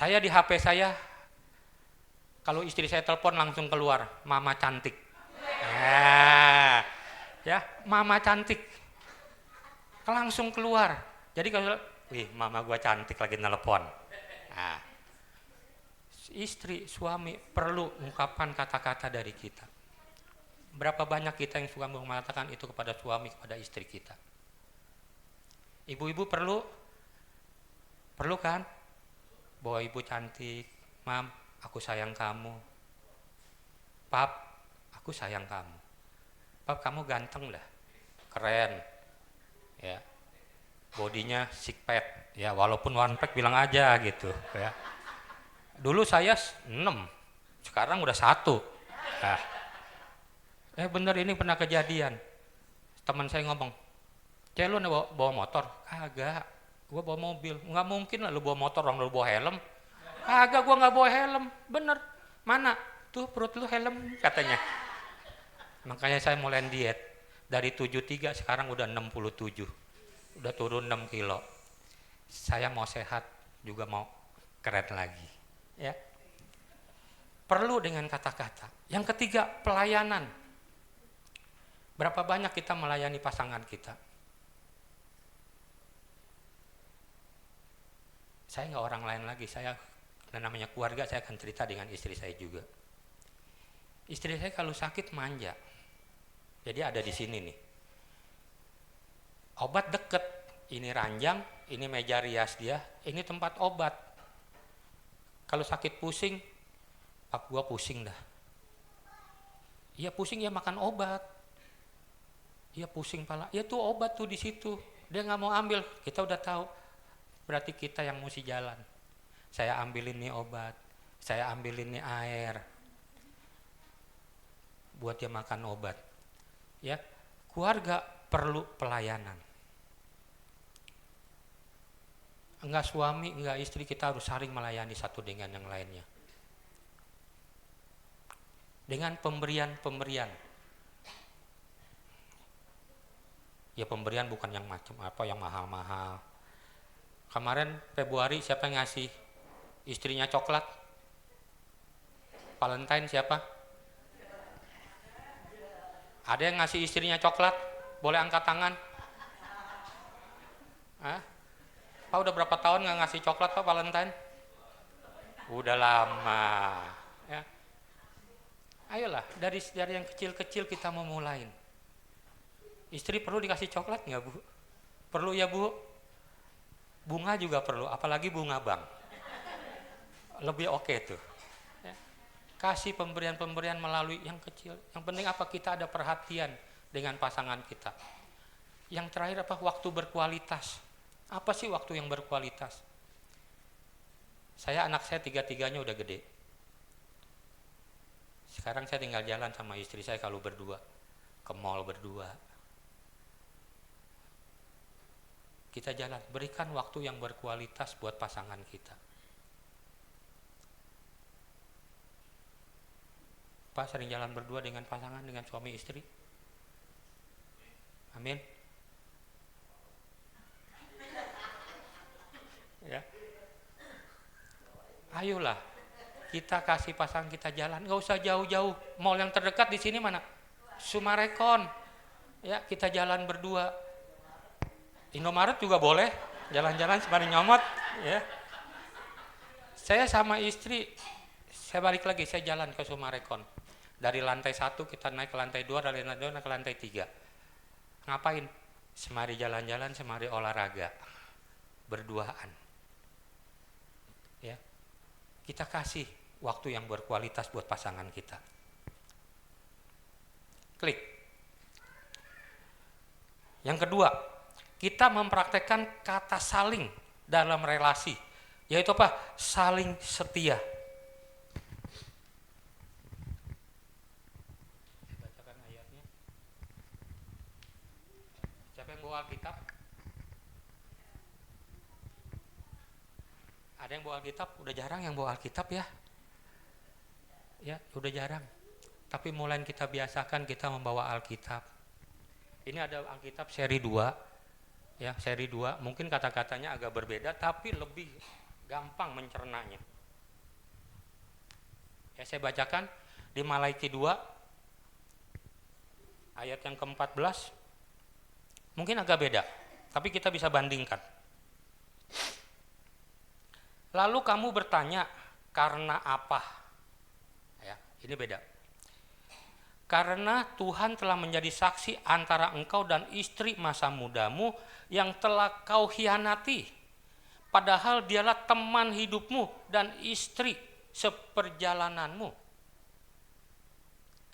Saya di HP saya, kalau istri saya telepon langsung keluar, Mama cantik. Ya, Mama cantik. Langsung keluar. Jadi kalau, wih, Mama gua cantik lagi nelpon. Nah, istri, suami perlu ungkapan kata-kata dari kita. Berapa banyak kita yang suka mengatakan itu kepada suami, kepada istri kita. Ibu-ibu perlu kan? Bahwa ibu cantik, Mam, aku sayang kamu. Pap, aku sayang kamu. Pap, kamu ganteng dah, keren, ya, bodinya six pack, ya, walaupun one pack bilang aja gitu, ya. Dulu saya 6, sekarang udah 1. Nah, bener ini pernah kejadian. Teman saya ngomong, "Cek lu bawa motor?" Kagak, gua bawa mobil. Nggak mungkin lah lu bawa motor orang lu bawa helm. Kagak, gua nggak bawa helm. Bener, mana? Tuh perut lu helm katanya. Makanya saya mulai diet. Dari 73 sekarang udah 67. Udah turun 6 kilo. Saya mau sehat, juga mau keren lagi. Ya. Perlu dengan kata-kata. Yang ketiga, pelayanan. Berapa banyak kita melayani pasangan kita? Saya nggak orang lain lagi. Saya, namanya keluarga, saya akan cerita dengan istri saya juga. Istri saya kalau sakit manja. Jadi ada di sini nih. Obat deket, ini ranjang, ini meja rias dia, ini tempat obat. Kalau sakit pusing, Pap gua pusing dah. Iya pusing ya makan obat. Iya pusing pala, ya tuh obat tuh di situ. Dia nggak mau ambil, kita udah tahu. Berarti kita yang mesti jalan. Saya ambilin nih obat, saya ambilin nih air, buat dia makan obat. Ya, keluarga perlu pelayanan. Enggak suami, enggak istri, kita harus saling melayani satu dengan yang lainnya. Dengan pemberian-pemberian. Ya pemberian bukan yang macam apa, yang mahal-mahal. Kemarin Februari siapa yang ngasih istrinya coklat? Valentine siapa? Ada yang ngasih istrinya coklat? Boleh angkat tangan? Hah? Pak udah berapa tahun nggak ngasih coklat Pak Valentine? Udah lama. Ya. Ayolah, dari yang kecil-kecil kita memulain. Istri perlu dikasih coklat nggak Bu? Perlu ya Bu? Bunga juga perlu, apalagi bunga bank. Lebih oke tuh. Ya. Kasih pemberian-pemberian melalui yang kecil. Yang penting apa? Kita ada perhatian dengan pasangan kita. Yang terakhir apa? Waktu berkualitas. Apa sih waktu yang berkualitas? Anak saya tiga-tiganya udah gede. Sekarang saya tinggal jalan sama istri saya kalau berdua. Ke mall berdua. Kita jalan, berikan waktu yang berkualitas buat pasangan kita. Pak sering jalan berdua dengan pasangan, dengan suami istri? Amin. Ya. Ayolah, kita kasih pasangan kita jalan, nggak usah jauh-jauh. Mall yang terdekat di sini mana? Sumarekon. Ya, kita jalan berdua. Indomaret juga boleh, jalan-jalan sembari nyomot. Ya. Saya sama istri, saya balik lagi, saya jalan ke Sumarekon. Dari lantai 1 kita naik ke lantai 2, dari lantai 2 naik ke lantai 3. Ngapain? Semari jalan-jalan, semari olahraga. Berduaan. Ya. Kita kasih waktu yang berkualitas buat pasangan kita. Klik. Yang kedua, kita mempraktekkan kata saling dalam relasi, yaitu apa? Saling setia. Bacakan ayatnya. Siapa yang bawa Alkitab? Ada yang bawa Alkitab? Udah jarang yang bawa Alkitab ya. Ya, udah jarang. Tapi mulai kita biasakan kita membawa Alkitab. Ini ada Alkitab seri 2. Ya, seri 2, mungkin kata-katanya agak berbeda tapi lebih gampang mencernanya. Ya, saya bacakan di Malaiki 2 ayat yang ke-14. Mungkin agak beda, tapi kita bisa bandingkan. Lalu kamu bertanya, karena apa? Ya, ini beda. Karena Tuhan telah menjadi saksi antara engkau dan istri masa mudamu yang telah kau hianati. Padahal dialah teman hidupmu dan istri seperjalananmu.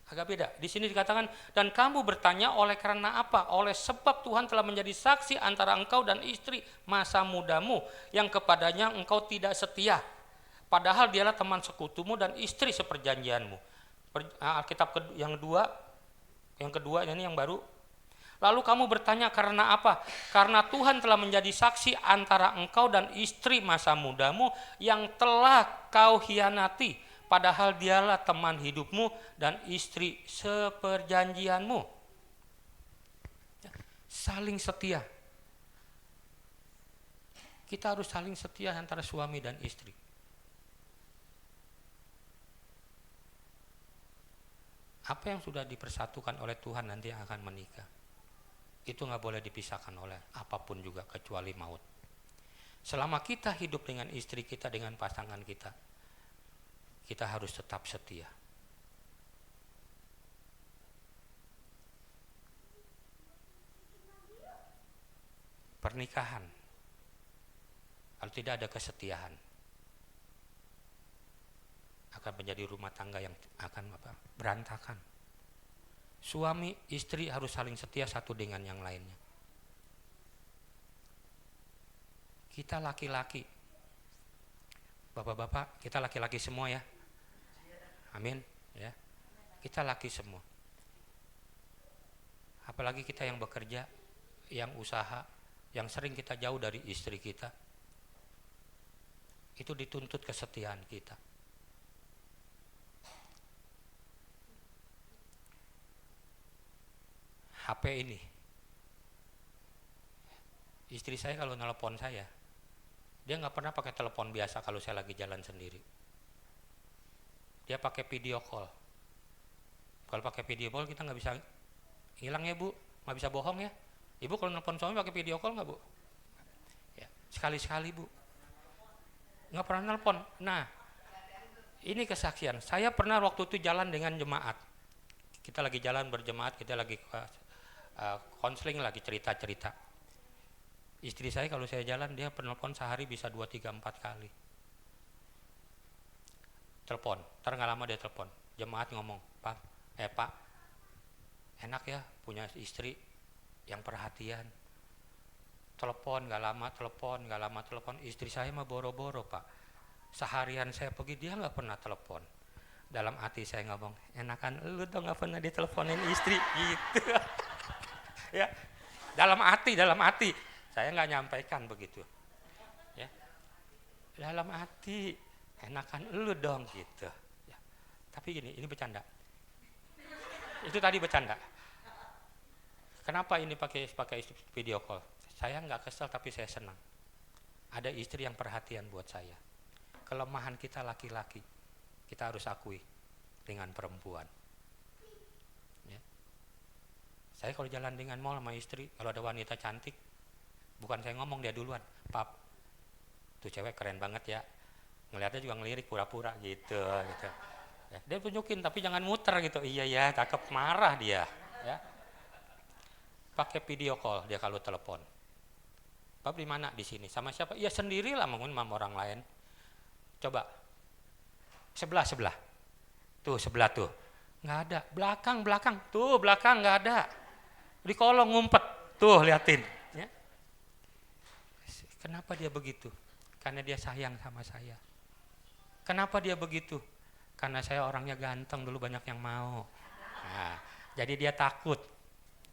Agak beda. Di sini dikatakan, dan kamu bertanya oleh karena apa? Oleh sebab Tuhan telah menjadi saksi antara engkau dan istri masa mudamu yang kepadanya engkau tidak setia. Padahal dialah teman sekutumu dan istri seperjanjianmu. Alkitab yang kedua ini yang baru. Lalu kamu bertanya karena apa? Karena Tuhan telah menjadi saksi antara engkau dan istri masa mudamu yang telah kau hianati, padahal dialah teman hidupmu dan istri seperjanjianmu. Saling setia. Kita harus saling setia antara suami dan istri. Apa yang sudah dipersatukan oleh Tuhan nanti yang akan menikah, itu nggak boleh dipisahkan oleh apapun juga kecuali maut. Selama kita hidup dengan istri kita, dengan pasangan kita, kita harus tetap setia. Pernikahan, kalau tidak ada kesetiaan, akan menjadi rumah tangga yang akan berantakan. Suami istri harus saling setia satu dengan yang lainnya. Kita laki-laki, bapak-bapak, kita laki-laki semua ya. Amin ya. Kita laki semua. Apalagi kita yang bekerja, yang usaha, yang sering kita jauh dari istri kita. Itu dituntut kesetiaan kita. HP ini, istri saya kalau nelpon saya, dia nggak pernah pakai telepon biasa kalau saya lagi jalan sendiri. Dia pakai video call. Kalau pakai video call kita nggak bisa Hilang ya Bu, nggak bisa bohong ya. Ibu kalau nelpon suami pakai video call nggak Bu? Ya, sekali-sekali Bu. Nggak pernah nelpon. Nah, ini kesaksian. Saya pernah waktu itu jalan dengan jemaat. Kita lagi jalan berjemaat, kita lagi konseling, lagi cerita-cerita. Istri saya kalau saya jalan, dia penelpon sehari bisa 2, 3, 4 kali. Telepon, ntar nggak lama dia telepon. Jemaat ngomong, Pak, enak ya punya istri yang perhatian. Telepon, nggak lama telepon. Istri saya mah boro-boro Pak. Seharian saya pergi, dia nggak pernah telepon. Dalam hati saya ngomong, enakan lu dong nggak pernah diteleponin istri gitu. Ya, dalam hati saya nggak nyampaikan begitu. Ya, dalam hati enakan lu dong gitu. Ya. Tapi gini, ini bercanda. Itu tadi bercanda. Kenapa ini pakai video call? Saya nggak kesel tapi saya senang. Ada istri yang perhatian buat saya. Kelemahan kita laki-laki, kita harus akui dengan perempuan. Ya. Saya kalau jalan dengan mall sama istri, kalau ada wanita cantik, bukan saya ngomong, dia duluan, Pap, tuh cewek keren banget ya. Ngelihatnya juga ngelirik pura-pura gitu. Ya, dia tunjukin tapi jangan muter gitu. Iya ya, cakep, marah dia. Ya. Pakai video call dia kalau telepon. Pap di mana? Di sini. Sama siapa? Ya sendirilah, mungkin sama orang lain. Coba. Sebelah. Tuh sebelah tuh. Nggak ada. Belakang. Tuh belakang nggak ada. Di kolong ngumpet. Tuh liatin. Ya. Kenapa dia begitu? Karena dia sayang sama saya. Kenapa dia begitu? Karena saya orangnya ganteng, dulu banyak yang mau. Nah, jadi dia takut.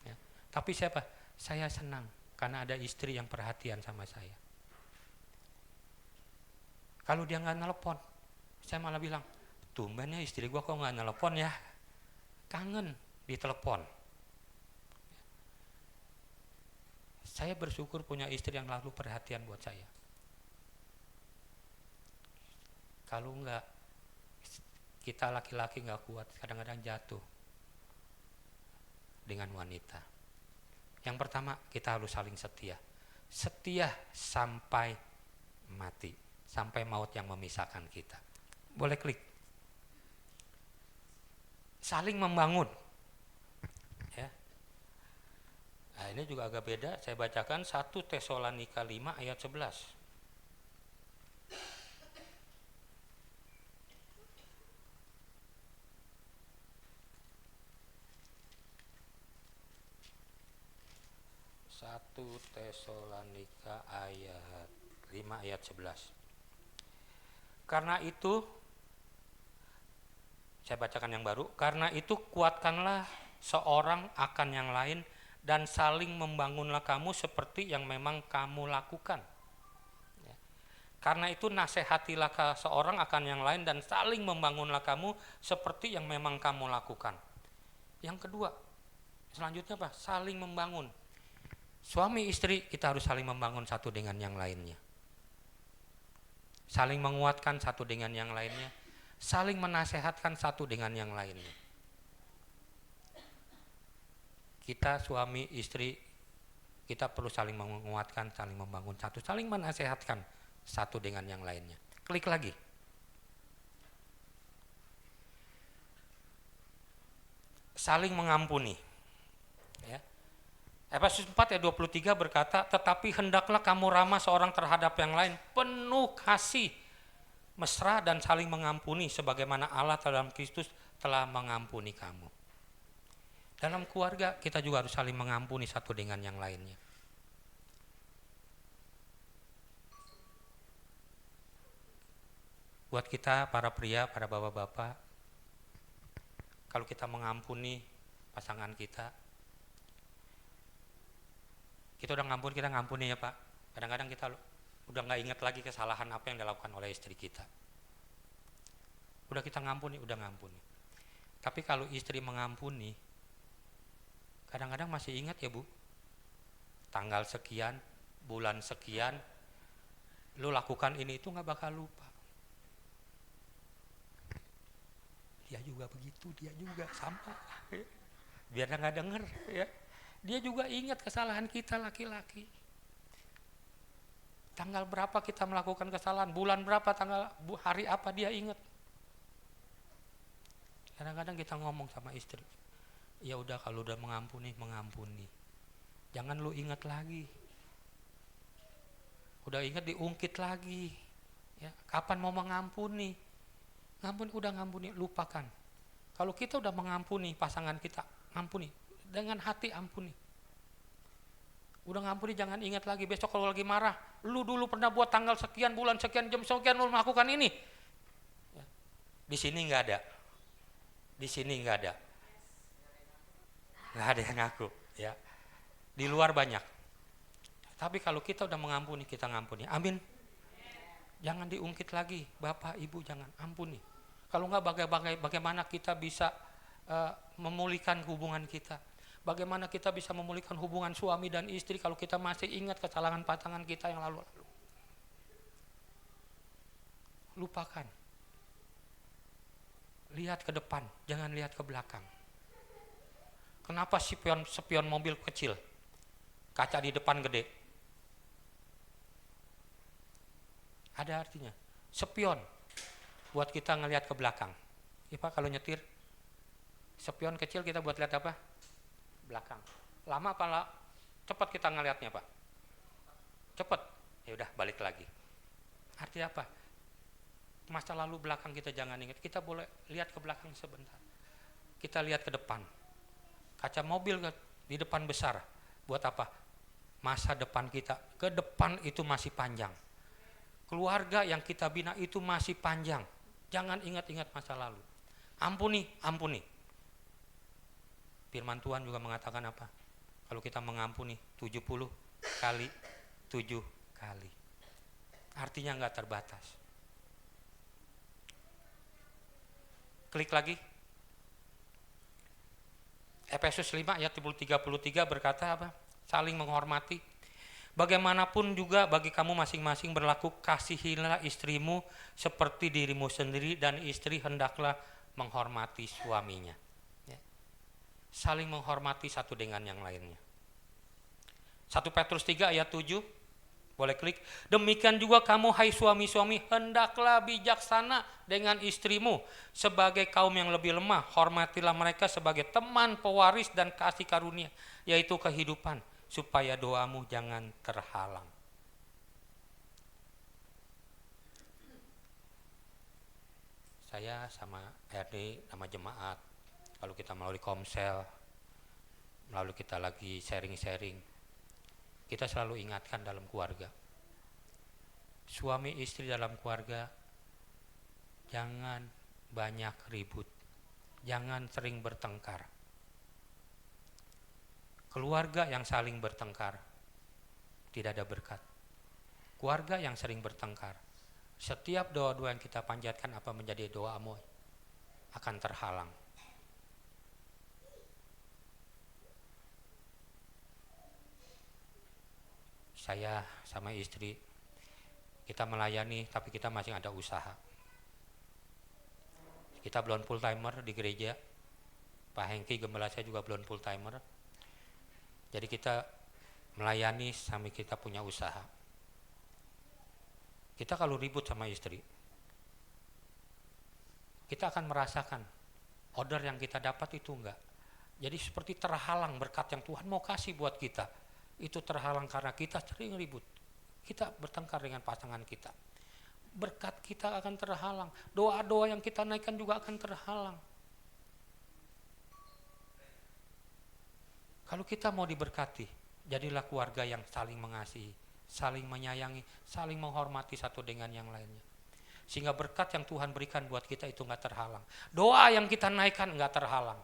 Ya. Tapi siapa? Saya senang karena ada istri yang perhatian sama saya. Kalau dia nggak nelpon, saya malah bilang, tumben ya istri gua kok nggak nelpon ya. Kangen ditelepon. Saya bersyukur punya istri yang lalu perhatian buat saya. Kalau enggak, kita laki-laki nggak kuat, kadang-kadang jatuh dengan wanita. Yang pertama, kita harus saling setia. Setia sampai mati, sampai maut yang memisahkan kita. Boleh klik. Saling membangun. Ya. Nah, ini juga agak beda, saya bacakan 1 Tesalonika 5 ayat 11. Tesalonika ayat 5 ayat 11. Karena itu, saya bacakan yang baru. Karena itu kuatkanlah seorang akan yang lain dan saling membangunlah kamu seperti yang memang kamu lakukan. Ya. Karena itu nasihatilah seorang akan yang lain dan saling membangunlah kamu seperti yang memang kamu lakukan. Yang kedua, selanjutnya apa? Saling membangun. Suami istri kita harus saling membangun satu dengan yang lainnya. Saling menguatkan satu dengan yang lainnya. Saling menasehatkan satu dengan yang lainnya. Kita suami istri, kita perlu saling menguatkan, saling membangun satu, saling menasehatkan satu dengan yang lainnya. Klik lagi. Saling mengampuni. Ya. Efesus 4 ayat 23 berkata, tetapi hendaklah kamu ramah seorang terhadap yang lain, penuh kasih, mesra dan saling mengampuni, sebagaimana Allah dalam Kristus telah mengampuni kamu. Dalam keluarga kita juga harus saling mengampuni satu dengan yang lainnya. Buat kita para pria, para bapak-bapak, kalau kita mengampuni pasangan kita udah ngampun, kita ngampuni ya Pak. Kadang-kadang kita udah nggak ingat lagi kesalahan apa yang dilakukan oleh istri kita. Udah kita ngampuni, udah ngampuni. Tapi kalau istri mengampuni, kadang-kadang masih ingat ya Bu, tanggal sekian, bulan sekian, lu lakukan ini itu nggak bakal lupa. Dia juga begitu, dia juga sama. biar dia nggak denger ya. Dia juga ingat kesalahan kita laki-laki. Tanggal berapa kita melakukan kesalahan, bulan berapa, hari apa dia ingat. Kadang-kadang kita ngomong sama istri, ya udah kalau udah mengampuni, mengampuni. Jangan lu ingat lagi. Udah ingat diungkit lagi. Ya, kapan mau mengampuni? Ngampuni, lupakan. Kalau kita udah mengampuni pasangan kita, ampuni. Dengan hati ampuni. Udah ngampuni, jangan ingat lagi. Besok kalau lagi marah, lu dulu pernah buat tanggal sekian, bulan sekian, jam sekian, lu melakukan ini. Ya. Di sini nggak ada. Di sini nggak ada. Nggak ada yang ngaku. Ya. Di luar banyak. Tapi kalau kita udah mengampuni, kita ngampuni. Amin. Jangan diungkit lagi. Bapak, Ibu, jangan ampuni. Kalau nggak, bagaimana kita bisa memulihkan hubungan kita? Bagaimana kita bisa memulihkan hubungan suami dan istri kalau kita masih ingat kesalahan pasangan kita yang lalu-lalu? Lupakan. Lihat ke depan, jangan lihat ke belakang. Kenapa spion mobil kecil? Kaca di depan gede. Ada artinya. Spion buat kita ngelihat ke belakang. Ya Pak, kalau nyetir spion kecil kita buat lihat apa? Belakang. Lama apa cepat kita ngelihatnya Pak? Cepat. Ya udah balik lagi. Artinya apa? Masa lalu belakang kita jangan ingat. Kita boleh lihat ke belakang sebentar. Kita lihat ke depan. Kaca mobil di depan besar. Buat apa? Masa depan kita ke depan itu masih panjang. Keluarga yang kita bina itu masih panjang. Jangan ingat-ingat masa lalu. Ampuni, ampuni. Firman Tuhan juga mengatakan apa? Kalau kita mengampuni 70 kali 7 kali. Artinya enggak terbatas. Klik lagi. Efesus 5 ayat 33 berkata apa? Saling menghormati. Bagaimanapun juga bagi kamu masing-masing berlaku, kasihilah istrimu seperti dirimu sendiri, dan istri hendaklah menghormati suaminya. Saling menghormati satu dengan yang lainnya. 1 Petrus 3 ayat 7, boleh klik. Demikian juga kamu hai suami-suami, hendaklah bijaksana dengan istrimu sebagai kaum yang lebih lemah. Hormatilah mereka sebagai teman pewaris dan kasih karunia, yaitu kehidupan, supaya doamu jangan terhalang. Saya sama RD, nama jemaat, kalau kita melalui komsel, melalui kita lagi sharing-sharing, kita selalu ingatkan dalam keluarga. Suami istri dalam keluarga, jangan banyak ribut, jangan sering bertengkar. Keluarga yang saling bertengkar, tidak ada berkat. Keluarga yang sering bertengkar, setiap doa-doa yang kita panjatkan apa menjadi doamu akan terhalang. Saya sama istri, kita melayani tapi kita masih ada usaha. Kita belum full timer di gereja. Pak Hengki gembala saya juga belum full timer. Jadi kita melayani sambil kita punya usaha. Kita kalau ribut sama istri, kita akan merasakan order yang kita dapat itu enggak. Jadi seperti terhalang berkat yang Tuhan mau kasih buat kita. Itu terhalang karena kita sering ribut. Kita bertengkar dengan pasangan kita. Berkat kita akan terhalang. Doa-doa yang kita naikkan juga akan terhalang. Kalau kita mau diberkati, jadilah keluarga yang saling mengasihi, saling menyayangi, saling menghormati satu dengan yang lainnya. Sehingga berkat yang Tuhan berikan buat kita itu enggak terhalang. Doa yang kita naikkan enggak terhalang.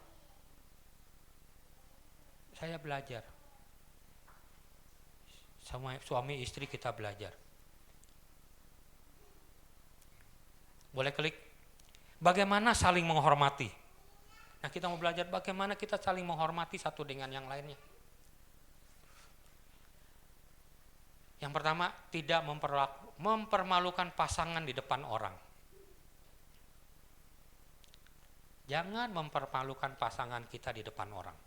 Saya belajar. Sama suami istri kita belajar. Boleh klik. Bagaimana saling menghormati? Nah, kita mau belajar bagaimana kita saling menghormati satu dengan yang lainnya. Yang pertama, tidak mempermalukan pasangan di depan orang. Jangan mempermalukan pasangan kita di depan orang.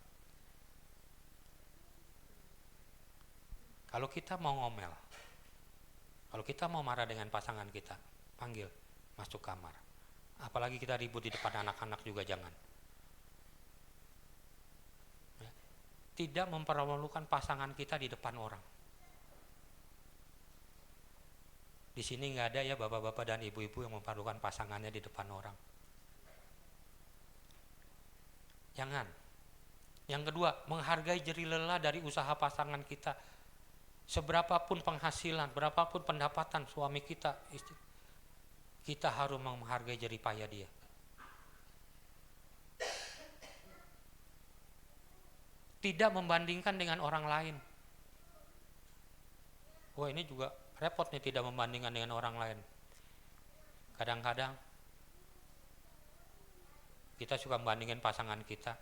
Kalau kita mau ngomel, kalau kita mau marah dengan pasangan kita, panggil, masuk kamar. Apalagi kita ribut di depan anak-anak juga jangan. Ya. Tidak mempermalukan pasangan kita di depan orang. Di sini nggak ada ya bapak-bapak dan ibu-ibu yang mempermalukan pasangannya di depan orang. Jangan. Yang kedua, menghargai jerih lelah dari usaha pasangan kita. Seberapapun penghasilan, berapapun pendapatan suami kita, istri, kita harus menghargai jerih payah dia. Tidak membandingkan dengan orang lain. Wah, ini juga repot nih, tidak membandingkan dengan orang lain. Kadang-kadang kita suka membandingkan pasangan kita.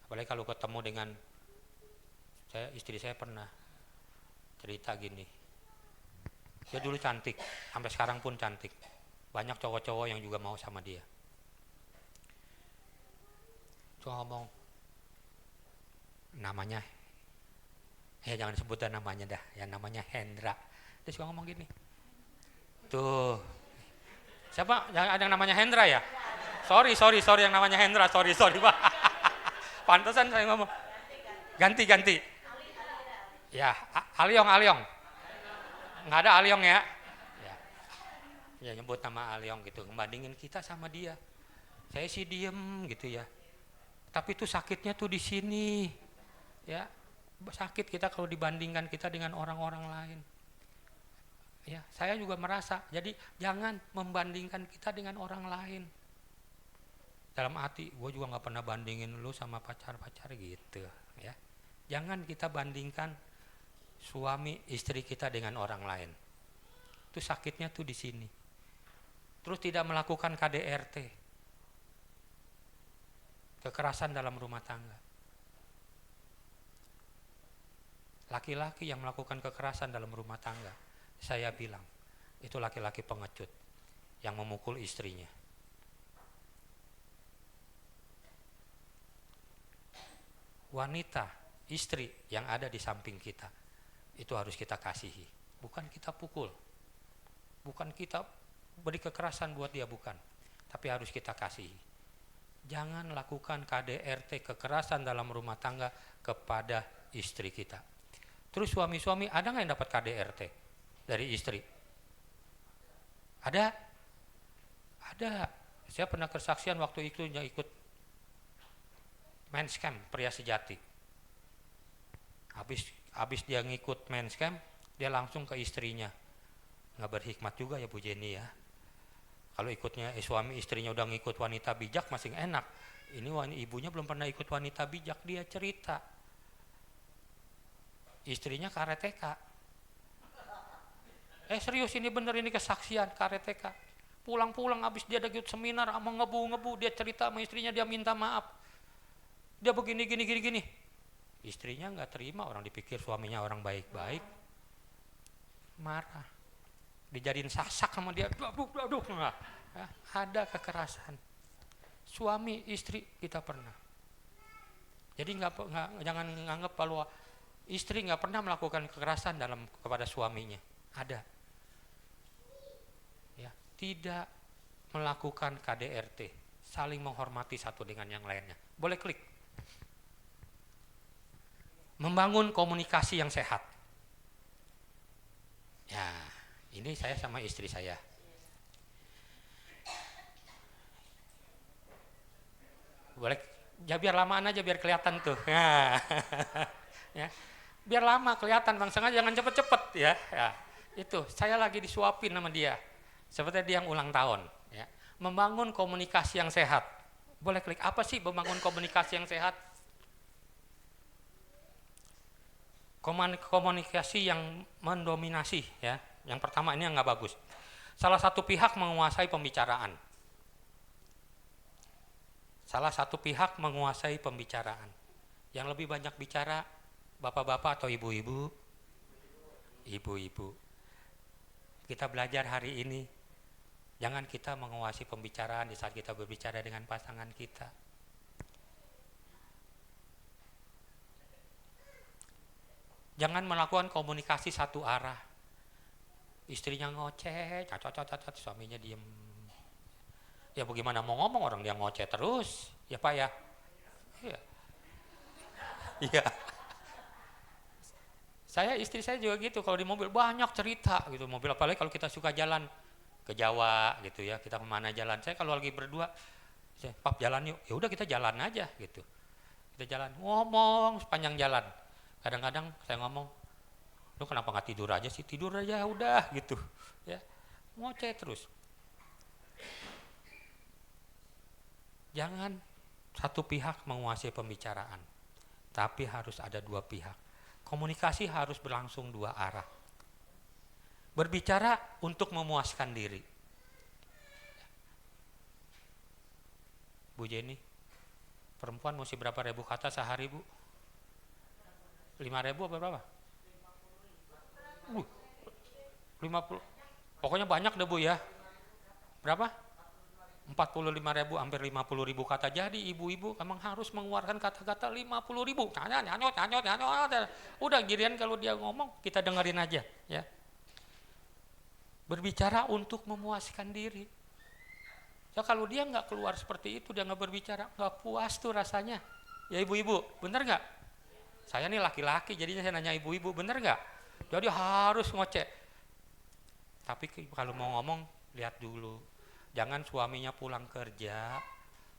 Apalagi kalau ketemu dengan istri saya pernah cerita gini. Dia dulu cantik, sampai sekarang pun cantik. Banyak cowok-cowok yang juga mau sama dia. Cuma ngomong, namanya, jangan sebut namanya dah, yang namanya Hendra. Dia suka ngomong gini. Tuh, siapa? Ada yang namanya Hendra ya? Sorry yang namanya Hendra, sorry Pak. Pantesan saya ngomong. Ganti. Ya, Aliong. Nggak ada Aliong ya. Ya nyebut nama Aliong gitu, ngebandingin kita sama dia. Saya sih diem gitu ya. Tapi itu sakitnya tuh di sini. Ya, sakit kita kalau dibandingkan kita dengan orang-orang lain. Ya, saya juga merasa. Jadi jangan membandingkan kita dengan orang lain. Dalam hati, gue juga nggak pernah bandingin lu sama pacar-pacar gitu. Ya, jangan kita bandingkan suami istri kita dengan orang lain. Itu sakitnya tuh di sini. Terus tidak melakukan KDRT, kekerasan dalam rumah tangga. Laki-laki yang melakukan kekerasan dalam rumah tangga, saya bilang itu laki-laki pengecut yang memukul istrinya. Wanita, istri yang ada di samping kita, itu harus kita kasihi. Bukan kita pukul, bukan kita beri kekerasan buat dia, bukan. Tapi harus kita kasihi. Jangan lakukan KDRT, kekerasan dalam rumah tangga, kepada istri kita. Terus suami-suami, ada nggak yang dapat KDRT dari istri? Ada. Saya pernah kesaksian waktu itu yang ikut men's camp pria sejati. Habis dia ngikut men's camp, dia langsung ke istrinya. Nggak berhikmat juga ya Bu Jenny ya. Kalau ikutnya suami istrinya udah ngikut wanita bijak masih enak. Ini ibunya belum pernah ikut wanita bijak, dia cerita. Istrinya karateka. Serius ini bener, ini kesaksian karateka. Pulang-pulang habis dia ada ikut seminar sama ngebu-ngebu, dia cerita sama istrinya, dia minta maaf. Dia begini gini. Istrinya nggak terima, orang dipikir suaminya orang baik-baik. Marah. Dijadiin sasak sama dia. Aduh. Nah, ada kekerasan. Suami istri kita pernah. Jadi jangan nganggap bahwa istri nggak pernah melakukan kekerasan kepada suaminya. Ada. Ya, tidak melakukan KDRT, saling menghormati satu dengan yang lainnya. Boleh klik. Membangun komunikasi yang sehat. Ya, ini saya sama istri saya. Boleh, ya biar lamaan aja biar kelihatan tuh. Ya, biar lama kelihatan, Bang, sengaja jangan cepet-cepet ya. Itu saya lagi disuapin sama dia. Seperti dia yang ulang tahun. Ya. Membangun komunikasi yang sehat. Boleh klik. Apa sih membangun komunikasi yang sehat? Komunikasi yang mendominasi ya. Yang pertama ini yang nggak bagus. Salah satu pihak menguasai pembicaraan. Yang lebih banyak bicara bapak-bapak atau ibu-ibu? Ibu-ibu. Kita belajar hari ini, jangan kita menguasai pembicaraan di saat kita berbicara dengan pasangan kita. Jangan melakukan komunikasi satu arah. Istrinya ngoceh, cacot, suaminya diem. Ya bagaimana mau ngomong, orang dia ngoceh terus, ya Pak ya. Iya. Iya. Istri saya juga gitu, kalau di mobil banyak cerita gitu mobil, apalagi kalau kita suka jalan ke Jawa gitu ya, kita kemana jalan. Saya kalau lagi berdua, Pap jalan yuk, ya udah kita jalan aja gitu. Kita jalan, ngomong sepanjang jalan. Kadang-kadang saya ngomong, lu kenapa nggak tidur aja sih? Tidur aja udah gitu, ya. Ngoceh terus. Jangan satu pihak menguasai pembicaraan, tapi harus ada dua pihak. Komunikasi harus berlangsung dua arah. Berbicara untuk memuaskan diri. Bu Jenny, perempuan mesti berapa ribu kata sehari, Bu? 5.000 apa berapa? 50. Pokoknya banyak deh, Bu ya. Berapa? 45.000, hampir 50.000 kata. Jadi ibu-ibu emang harus mengeluarkan kata-kata 50.000. Nyanyot. Udah giliran kalau dia ngomong kita dengerin aja, ya. Berbicara untuk memuaskan diri. Ya kalau dia nggak keluar seperti itu, dia nggak berbicara, nggak puas tuh rasanya. Ya ibu-ibu, bener nggak? Saya nih laki-laki, jadinya saya nanya ibu-ibu, bener nggak? Jadi harus ngoceh. Tapi kalau mau ngomong, lihat dulu. Jangan suaminya pulang kerja,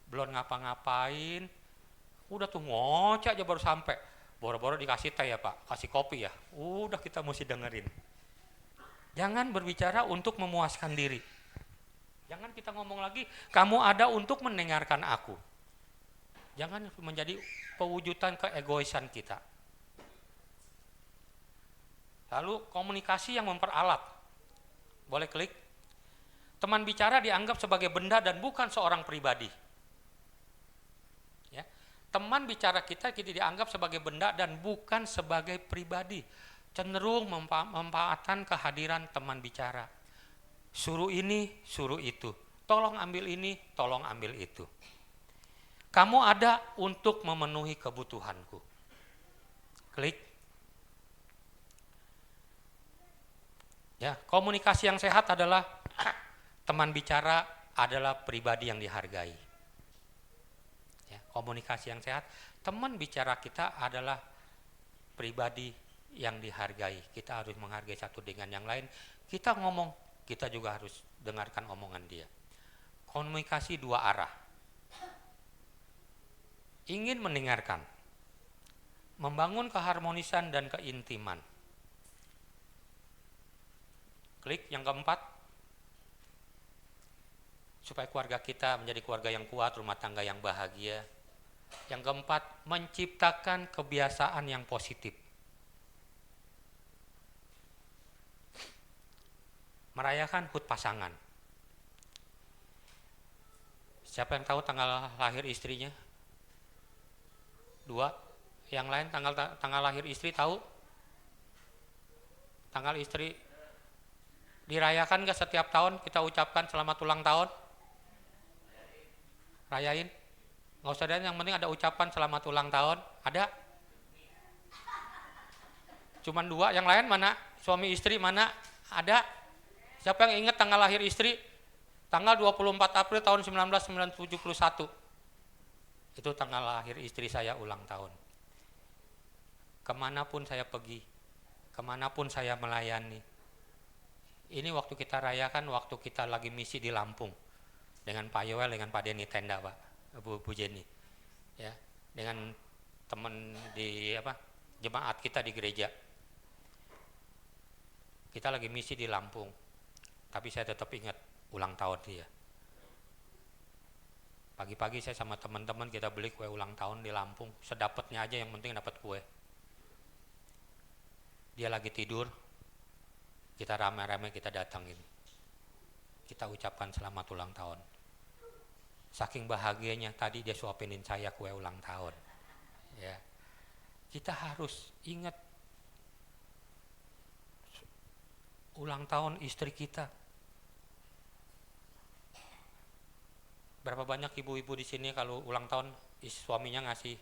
belum ngapa-ngapain, udah tuh ngoceh aja baru sampai. Boro-boro dikasih teh ya Pak, kasih kopi ya, udah kita mesti dengerin. Jangan berbicara untuk memuaskan diri. Jangan kita ngomong lagi, kamu ada untuk mendengarkan aku. Jangan menjadi pewujudan keegoisan kita. Lalu komunikasi yang memperalat. Boleh klik. Teman bicara dianggap sebagai benda dan bukan seorang pribadi. Ya. Teman bicara kita dianggap sebagai benda dan bukan sebagai pribadi. Cenderung memanfaatkan kehadiran teman bicara. Suruh ini, suruh itu. Tolong ambil ini, tolong ambil itu. Kamu ada untuk memenuhi kebutuhanku. Klik. Ya, komunikasi yang sehat adalah teman bicara adalah pribadi yang dihargai. Ya, komunikasi yang sehat, teman bicara kita adalah pribadi yang dihargai. Kita harus menghargai satu dengan yang lain. Kita ngomong, kita juga harus dengarkan omongan dia. Komunikasi dua arah. Ingin mendengarkan, membangun keharmonisan dan keintiman. Klik yang keempat. Supaya keluarga kita menjadi keluarga yang kuat, rumah tangga yang bahagia. Yang keempat, menciptakan kebiasaan yang positif. Merayakan HUT pasangan. Siapa yang tahu tanggal lahir istrinya? 2. Yang lain tanggal lahir istri tahu? Tanggal istri dirayakan gak setiap tahun kita ucapkan selamat ulang tahun? Rayain? Nggak usah yang penting ada ucapan selamat ulang tahun. Ada? Cuman 2, yang lain mana? Suami istri mana? Ada? Siapa yang ingat tanggal lahir istri? Tanggal 24 April tahun 1971. Itu tanggal lahir istri saya ulang tahun. Kemanapun saya pergi, kemanapun saya melayani. Ini waktu kita rayakan, waktu kita lagi misi di Lampung. Dengan Pak Yoel, dengan Pak Denny Tenda, Pak, Bu Jenny, ya, dengan teman di jemaat kita di gereja. Kita lagi misi di Lampung, tapi saya tetap ingat ulang tahun dia. Pagi-pagi saya sama teman-teman kita beli kue ulang tahun di Lampung, sedapatnya aja, yang penting dapat kue. Dia lagi tidur, kita rame-rame kita datangin, kita ucapkan selamat ulang tahun. Saking bahagianya tadi dia suapinin saya kue ulang tahun. Ya, kita harus ingat ulang tahun istri kita. Berapa banyak ibu-ibu di sini kalau ulang tahun suaminya ngasih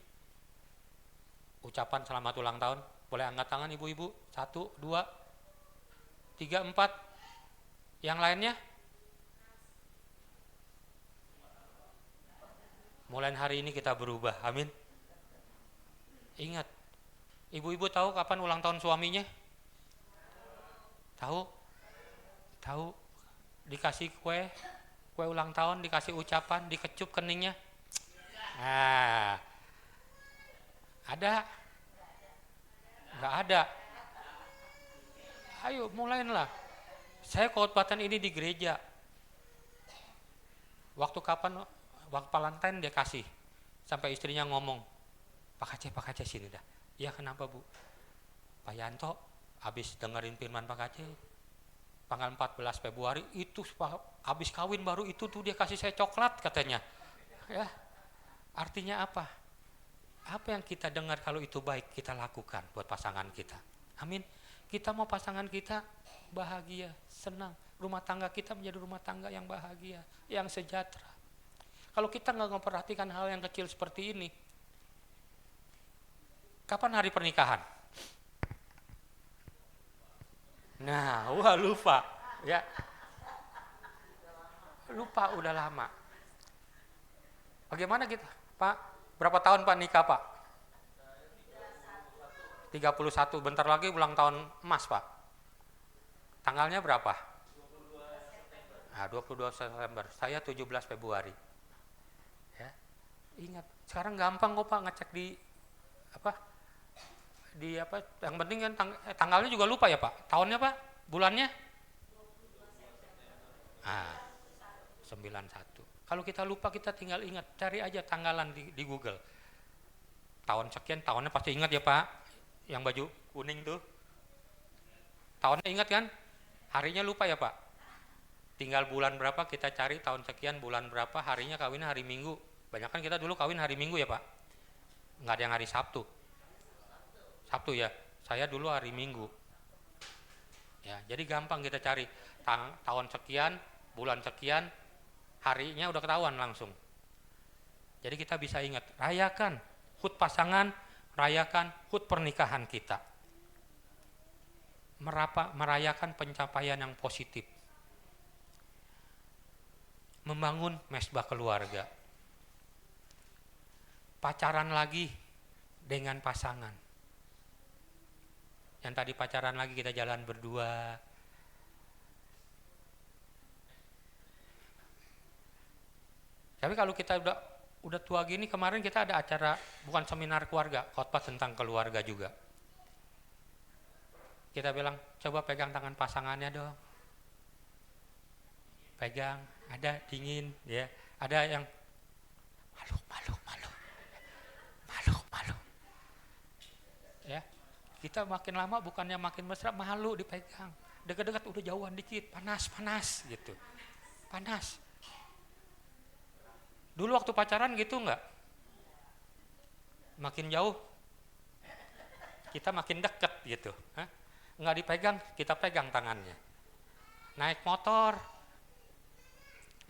ucapan selamat ulang tahun? Boleh angkat tangan ibu-ibu? 1, 2, 3, 4. Yang lainnya? Mulai hari ini kita berubah, amin. Ingat, ibu-ibu tahu kapan ulang tahun suaminya? Tahu? Tahu? Dikasih kue ulang tahun, dikasih ucapan, dikecup keningnya. Nah, ada? Nggak ada. Ayo mulailah. Saya khotbahkan ini di gereja. Waktu kapan? Waktu Valentine dia kasih. Sampai istrinya ngomong, Pak Aceh sini dah. Ya kenapa Bu? Pak Yanto habis dengerin firman Pak Aceh tanggal 14 Februari itu habis kawin baru itu tuh dia kasih saya coklat katanya. Ya. Artinya apa? Apa yang kita dengar kalau itu baik kita lakukan buat pasangan kita. Amin. Kita mau pasangan kita bahagia, senang. Rumah tangga kita menjadi rumah tangga yang bahagia, yang sejahtera. Kalau kita nggak memperhatikan hal yang kecil seperti ini, kapan hari pernikahan? Nah, lupa, ya. Lupa udah lama. Bagaimana kita, Pak? Berapa tahun Pak nikah, Pak? 31, bentar lagi ulang tahun emas, Pak. Tanggalnya berapa? 22 September. Saya 17 Februari. Ya. Ingat, sekarang gampang kok Pak ngecek di yang penting kan tanggalnya juga lupa ya Pak. Tahunnya Pak, bulannya 91. Kalau kita lupa kita tinggal ingat, cari aja tanggalan di Google. Tahun sekian, tahunnya pasti ingat ya Pak. Yang baju kuning tuh. Tahunnya ingat kan? Harinya lupa ya Pak. Tinggal bulan berapa kita cari, tahun sekian bulan berapa, harinya kawinnya hari Minggu. Banyak kan kita dulu kawin hari Minggu ya Pak. Nggak ada yang hari Sabtu. Sabtu ya, saya dulu hari Minggu. Ya, jadi gampang kita cari tahun sekian, bulan sekian, harinya udah ketahuan langsung. Jadi kita bisa ingat, rayakan HUT pasangan, rayakan HUT pernikahan kita. Merayakan pencapaian yang positif. Membangun mesbah keluarga. Pacaran lagi dengan pasangan. Yang tadi pacaran lagi kita jalan berdua. Tapi kalau kita udah tua gini, kemarin kita ada acara bukan seminar keluarga, khotbah tentang keluarga juga. Kita bilang, coba pegang tangan pasangannya dong. Pegang, ada dingin, ya. Ada yang malu. Ya. Kita makin lama bukannya makin mesra, malu dipegang. Dekat-dekat udah jauhan dikit, panas gitu. Panas. Dulu waktu pacaran gitu enggak? Makin jauh kita makin deket gitu. Enggak dipegang, kita pegang tangannya. Naik motor.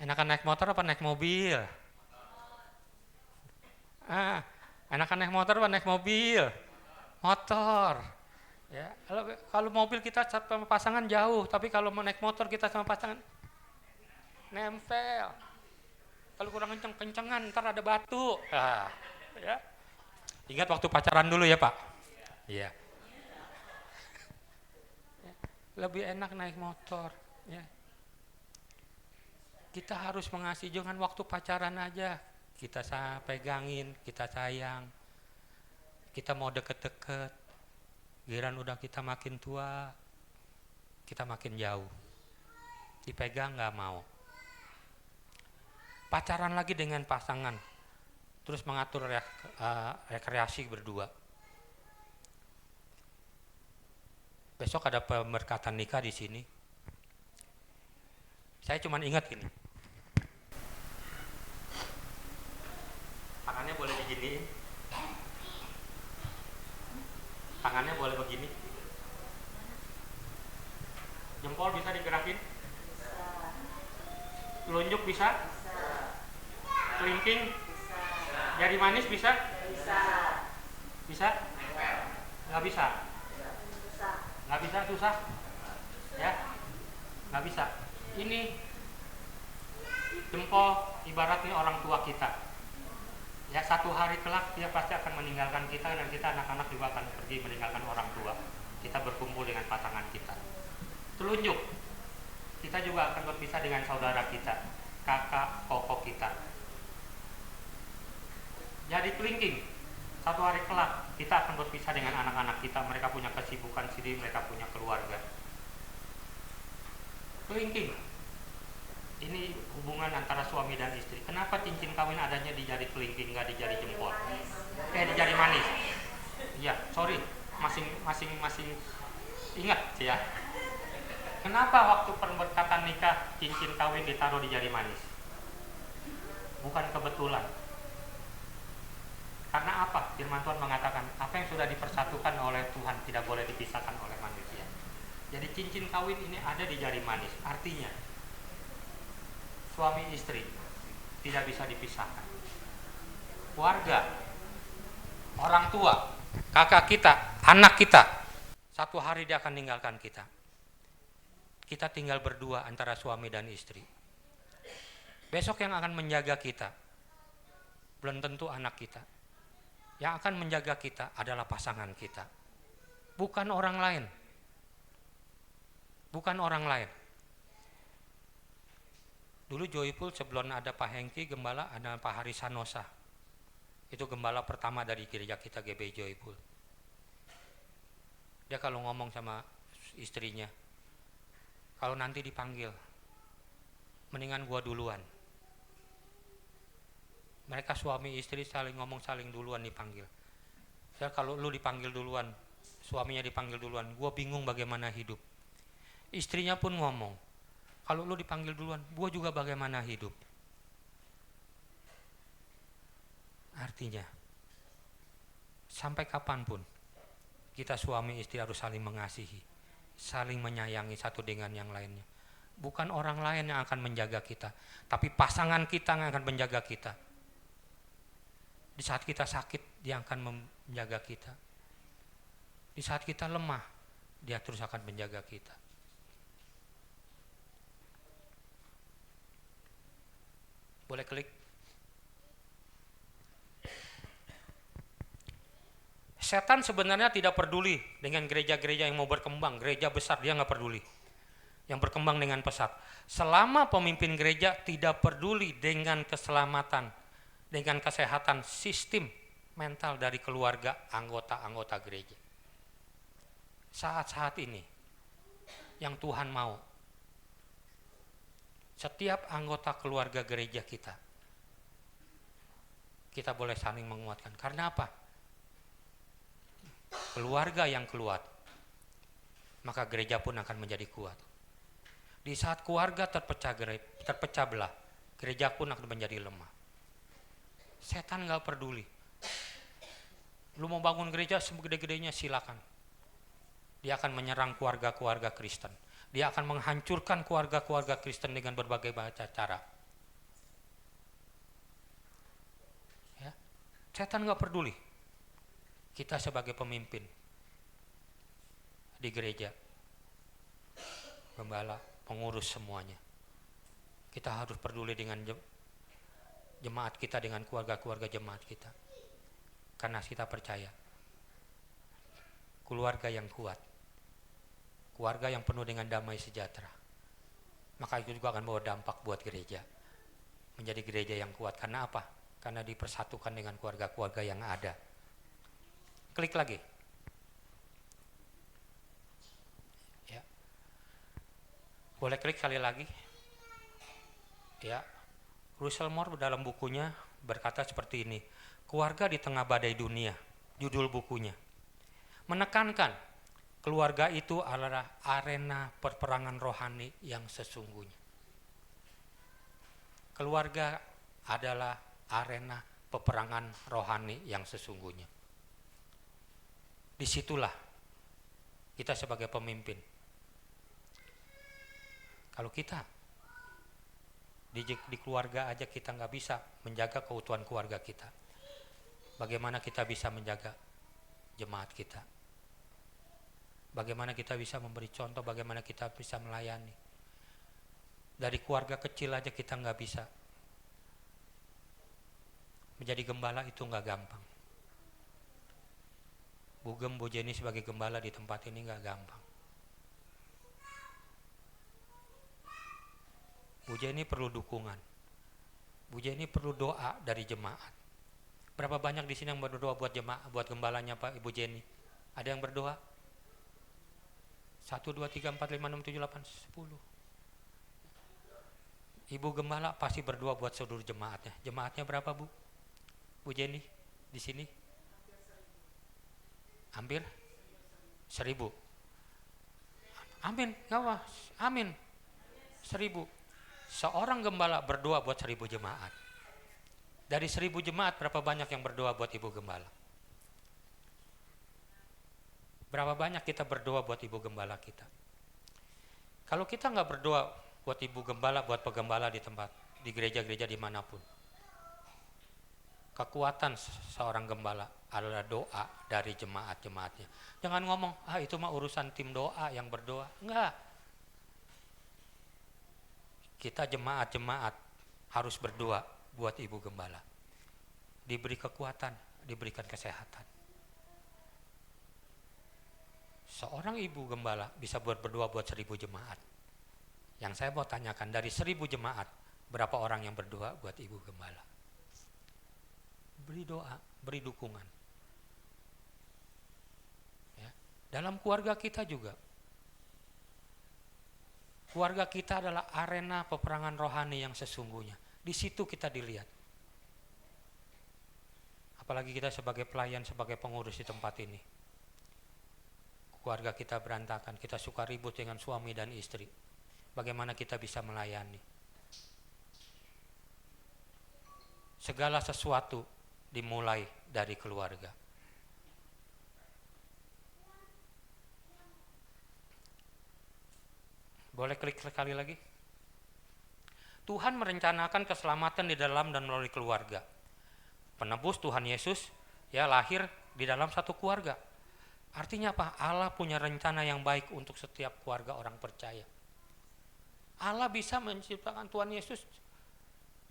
Enakan naik motor apa naik mobil? Enakan naik motor apa naik mobil? Motor. Ya, kalau mobil kita sama pasangan jauh, tapi kalau mau naik motor kita sama pasangan nempel. Kalau kurang kenceng-kencengan ntar ada batu. Ya. Ingat waktu pacaran dulu ya Pak. Iya. Ya. Lebih enak naik motor. Ya. Kita harus mengasihi, jangan waktu pacaran aja kita pegangin, kita sayang. Kita mau deket-deket, giliran udah kita makin tua, kita makin jauh. Dipegang nggak mau. Pacaran lagi dengan pasangan, terus mengatur rekreasi berdua. Besok ada pemberkatan nikah di sini. Saya cuma ingat gini. Tangannya boleh diginiin. Tangannya boleh begini. Jempol bisa digerakin? Bisa. Telunjuk bisa? Bisa. Kelingking? Bisa. Jari manis bisa? Bisa. Bisa? Nggak bisa? Nggak bisa susah, ya, nggak bisa. Ini jempol ibaratnya orang tua kita. Ya, satu hari kelak dia pasti akan meninggalkan kita, dan kita anak-anak juga akan pergi meninggalkan orang tua. Kita berkumpul dengan pasangan kita. Telunjuk, kita juga akan berpisah dengan saudara kita, kakak, koko kita. Jadi kelingking, satu hari kelak kita akan berpisah dengan anak-anak kita. Mereka punya kesibukan sendiri, mereka punya keluarga. Kelingking, ini hubungan antara suami dan istri. Kenapa cincin kawin adanya di jari kelingking, nggak di jari jempol? Di jari manis. Iya, sorry, masing ingat ya. Kenapa waktu pemberkatan nikah cincin kawin ditaruh di jari manis? Bukan kebetulan. Karena apa? Firman Tuhan mengatakan, apa yang sudah dipersatukan oleh Tuhan tidak boleh dipisahkan oleh manusia. Jadi cincin kawin ini ada di jari manis. Artinya, suami istri tidak bisa dipisahkan. Keluarga, orang tua, kakak kita, anak kita, satu hari dia akan meninggalkan kita. Kita tinggal berdua antara suami dan istri. Besok yang akan menjaga kita belum tentu anak kita. Yang akan menjaga kita adalah pasangan kita, bukan orang lain. Bukan orang lain. Dulu Joyful sebelum ada Pak Hengki gembala, ada Pak Harisanosa. Itu gembala pertama dari gereja kita, GB Joyful. Dia kalau ngomong sama istrinya, kalau nanti dipanggil, mendingan gua duluan. Mereka suami istri saling ngomong, saling duluan dipanggil. Saya kalau lu dipanggil duluan, suaminya dipanggil duluan, gua bingung bagaimana hidup. Istrinya pun ngomong, kalau lu dipanggil duluan, gua juga bagaimana hidup. Artinya, sampai kapanpun kita suami istri harus saling mengasihi, saling menyayangi satu dengan yang lainnya. Bukan orang lain yang akan menjaga kita, tapi pasangan kita yang akan menjaga kita. Di saat kita sakit, dia akan menjaga kita. Di saat kita lemah, dia terus akan menjaga kita. Boleh klik. Setan sebenarnya tidak peduli dengan gereja-gereja yang mau berkembang, gereja besar dia nggak peduli. Yang berkembang dengan pesat. Selama pemimpin gereja tidak peduli dengan keselamatan, dengan kesehatan sistem mental dari keluarga anggota-anggota gereja. Saat-saat ini yang Tuhan mau, setiap anggota keluarga gereja kita boleh saling menguatkan. Karena apa? Keluarga yang kuat, maka gereja pun akan menjadi kuat. Di saat keluarga terpecah belah, gereja pun akan menjadi lemah. Setan gak peduli. Lu mau bangun gereja segede-gedenya silakan. Dia akan menyerang keluarga-keluarga Kristen. Dia akan menghancurkan keluarga-keluarga Kristen dengan berbagai macam cara. Ya. Setan gak peduli. Kita sebagai pemimpin di gereja, gembala, pengurus semuanya, kita harus peduli dengan jemaat kita, dengan keluarga-keluarga jemaat kita. Karena kita percaya keluarga yang kuat, keluarga yang penuh dengan damai sejahtera, maka itu juga akan bawa dampak buat gereja. Menjadi gereja yang kuat. Karena apa? Karena dipersatukan dengan keluarga-keluarga yang ada. Klik lagi. Ya. Boleh klik sekali lagi. Ya. Russell Moore dalam bukunya berkata seperti ini, keluarga di tengah badai dunia, judul bukunya, menekankan keluarga itu adalah arena perperangan rohani yang sesungguhnya. Keluarga adalah arena peperangan rohani yang sesungguhnya. Disitulah kita sebagai pemimpin, kalau kita di keluarga aja kita nggak bisa menjaga keutuhan keluarga kita, bagaimana kita bisa menjaga jemaat kita? Bagaimana kita bisa memberi contoh, bagaimana kita bisa melayani. Dari keluarga kecil aja kita nggak bisa. Menjadi gembala itu nggak gampang. Bu Jenny sebagai gembala di tempat ini nggak gampang. Bu Jenny perlu dukungan. Bu Jenny perlu doa dari jemaat. Berapa banyak di sini yang berdoa buat jemaat, buat gembalanya Pak Ibu Jenny? Ada yang berdoa? 1, 2, 3, 4, 5, 6, 7, 8, 10. Ibu gembala pasti berdoa buat seluruh jemaatnya. Jemaatnya berapa Bu? Bu Jenny di sini? Hampir 1000. Amin, gawah. Amin. 1000. Seorang gembala berdoa buat 1000 jemaat. Dari 1000 jemaat berapa banyak yang berdoa buat ibu gembala? Berapa banyak kita berdoa buat ibu gembala kita? Kalau kita nggak berdoa buat ibu gembala, buat pegembala di tempat, di gereja-gereja dimanapun, kekuatan seorang gembala adalah doa dari jemaat-jemaatnya. Jangan ngomong, itu mah urusan tim doa yang berdoa. Enggak. Kita jemaat-jemaat harus berdoa buat ibu gembala. Diberi kekuatan, diberikan kesehatan. Seorang ibu gembala bisa berdoa buat 1000 jemaat. Yang saya mau tanyakan, dari 1000 jemaat, berapa orang yang berdoa buat ibu gembala? Beri doa, beri dukungan. Ya. Dalam keluarga kita juga. Keluarga kita adalah arena peperangan rohani yang sesungguhnya. Di situ kita dilihat. Apalagi kita sebagai pelayan, sebagai pengurus di tempat ini. Keluarga kita berantakan, kita suka ribut dengan suami dan istri. Bagaimana kita bisa melayani? Segala sesuatu dimulai dari keluarga. Boleh klik sekali lagi? Tuhan merencanakan keselamatan di dalam dan melalui keluarga. Penebus Tuhan Yesus ya lahir di dalam satu keluarga. Artinya apa? Allah punya rencana yang baik untuk setiap keluarga orang percaya. Allah bisa menciptakan Tuhan Yesus.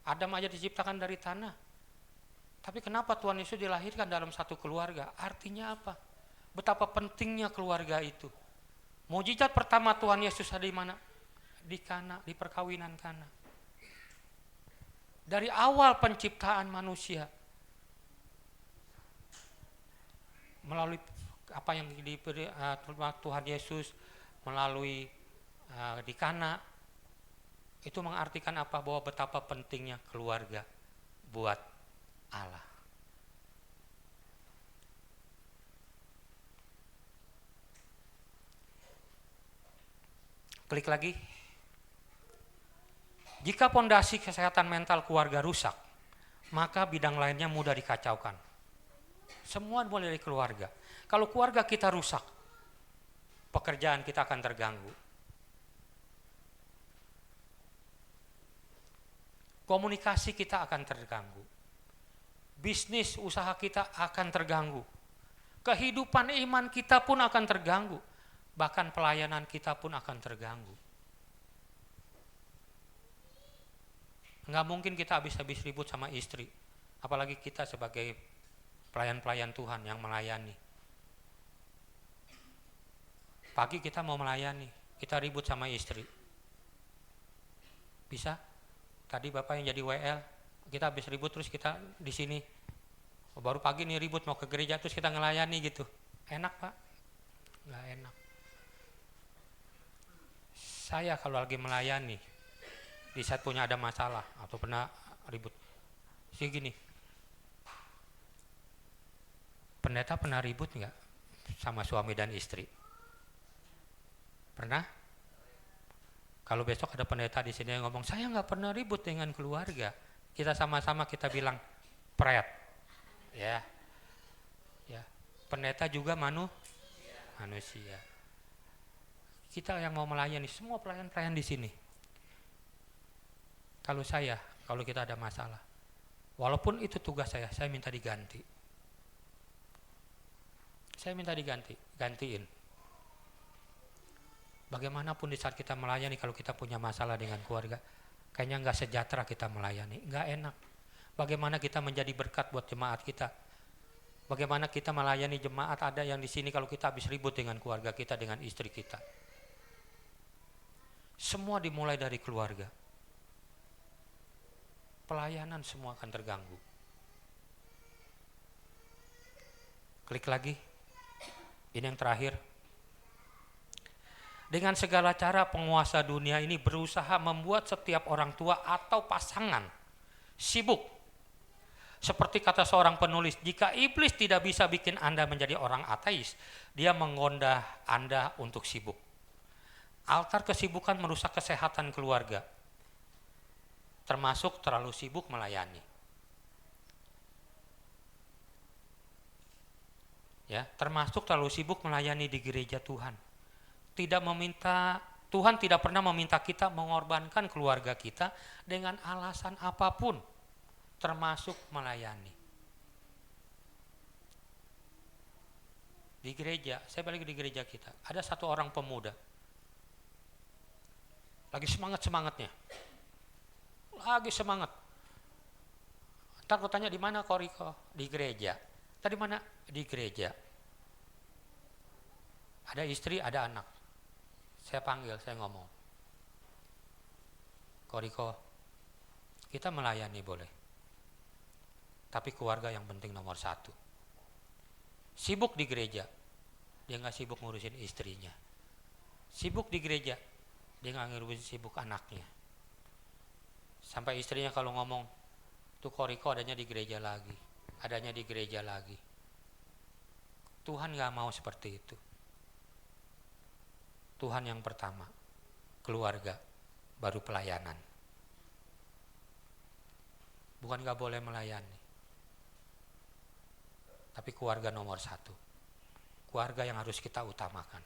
Adam aja diciptakan dari tanah. Tapi kenapa Tuhan Yesus dilahirkan dalam satu keluarga? Artinya apa? Betapa pentingnya keluarga itu. Mukjizat pertama Tuhan Yesus ada di mana? Di Kana, di perkawinan Kana. Dari awal penciptaan manusia, melalui apa yang diberi Tuhan Yesus melalui di Kana, itu mengartikan apa? Bahwa betapa pentingnya keluarga buat Allah. Klik lagi. Jika pondasi kesehatan mental keluarga rusak, maka bidang lainnya mudah dikacaukan. Semua mulai dari keluarga. Kalau keluarga kita rusak, pekerjaan kita akan terganggu. Komunikasi kita akan terganggu. Bisnis usaha kita akan terganggu. Kehidupan iman kita pun akan terganggu. Bahkan pelayanan kita pun akan terganggu. Nggak mungkin kita habis-habis ribut sama istri. Apalagi kita sebagai pelayan-pelayan Tuhan yang melayani. Pagi kita mau melayani, kita ribut sama istri. Bisa? Tadi Bapak yang jadi WL, kita habis ribut terus kita di sini. Baru pagi nih ribut mau ke gereja terus kita ngelayani gitu. Enak Pak? Nggak enak. Saya kalau lagi melayani, di saat punya ada masalah atau pernah ribut, sih gini, pendeta pernah ribut nggak sama suami dan istri? Pernah? Kalau besok ada pendeta di sini yang ngomong, saya nggak pernah ribut dengan keluarga, kita sama-sama kita bilang pret, ya, ya. Pendeta juga manusia. Kita yang mau melayani, semua pelayan-pelayan di sini. Kalau kita ada masalah, walaupun itu tugas saya minta diganti. Saya minta gantiin. Bagaimanapun di saat kita melayani, kalau kita punya masalah dengan keluarga, kayaknya nggak sejahtera kita melayani, nggak enak. Bagaimana kita menjadi berkat buat jemaat kita? Bagaimana kita melayani jemaat? Ada yang di sini kalau kita habis ribut dengan keluarga kita, dengan istri kita. Semua dimulai dari keluarga. Pelayanan semua akan terganggu. Klik lagi. Ini yang terakhir. Dengan segala cara penguasa dunia ini berusaha membuat setiap orang tua atau pasangan sibuk. Seperti kata seorang penulis, jika iblis tidak bisa bikin Anda menjadi orang ateis, dia menggoda Anda untuk sibuk. Altar kesibukan merusak kesehatan keluarga, termasuk terlalu sibuk melayani. Ya, termasuk terlalu sibuk melayani di gereja Tuhan. Tuhan tidak pernah meminta kita mengorbankan keluarga kita dengan alasan apapun, termasuk melayani. Di gereja, saya balik di gereja kita, ada satu orang pemuda, lagi semangat-semangatnya, lagi semangat. Ntar gue tanya, di mana Koriko? Di gereja. Tadi mana? Di gereja. Ada istri, ada anak. Saya panggil, saya ngomong, Koriko, kita melayani boleh, tapi keluarga yang penting nomor satu. Sibuk di gereja, dia gak sibuk ngurusin istrinya. Sibuk di gereja, dia gak ngurusin sibuk anaknya. Sampai istrinya kalau ngomong, tuh Koriko adanya di gereja lagi, adanya di gereja lagi. Tuhan gak mau seperti itu. Tuhan yang pertama, keluarga, baru pelayanan. Bukan gak boleh melayani, tapi keluarga nomor satu. Keluarga yang harus kita utamakan.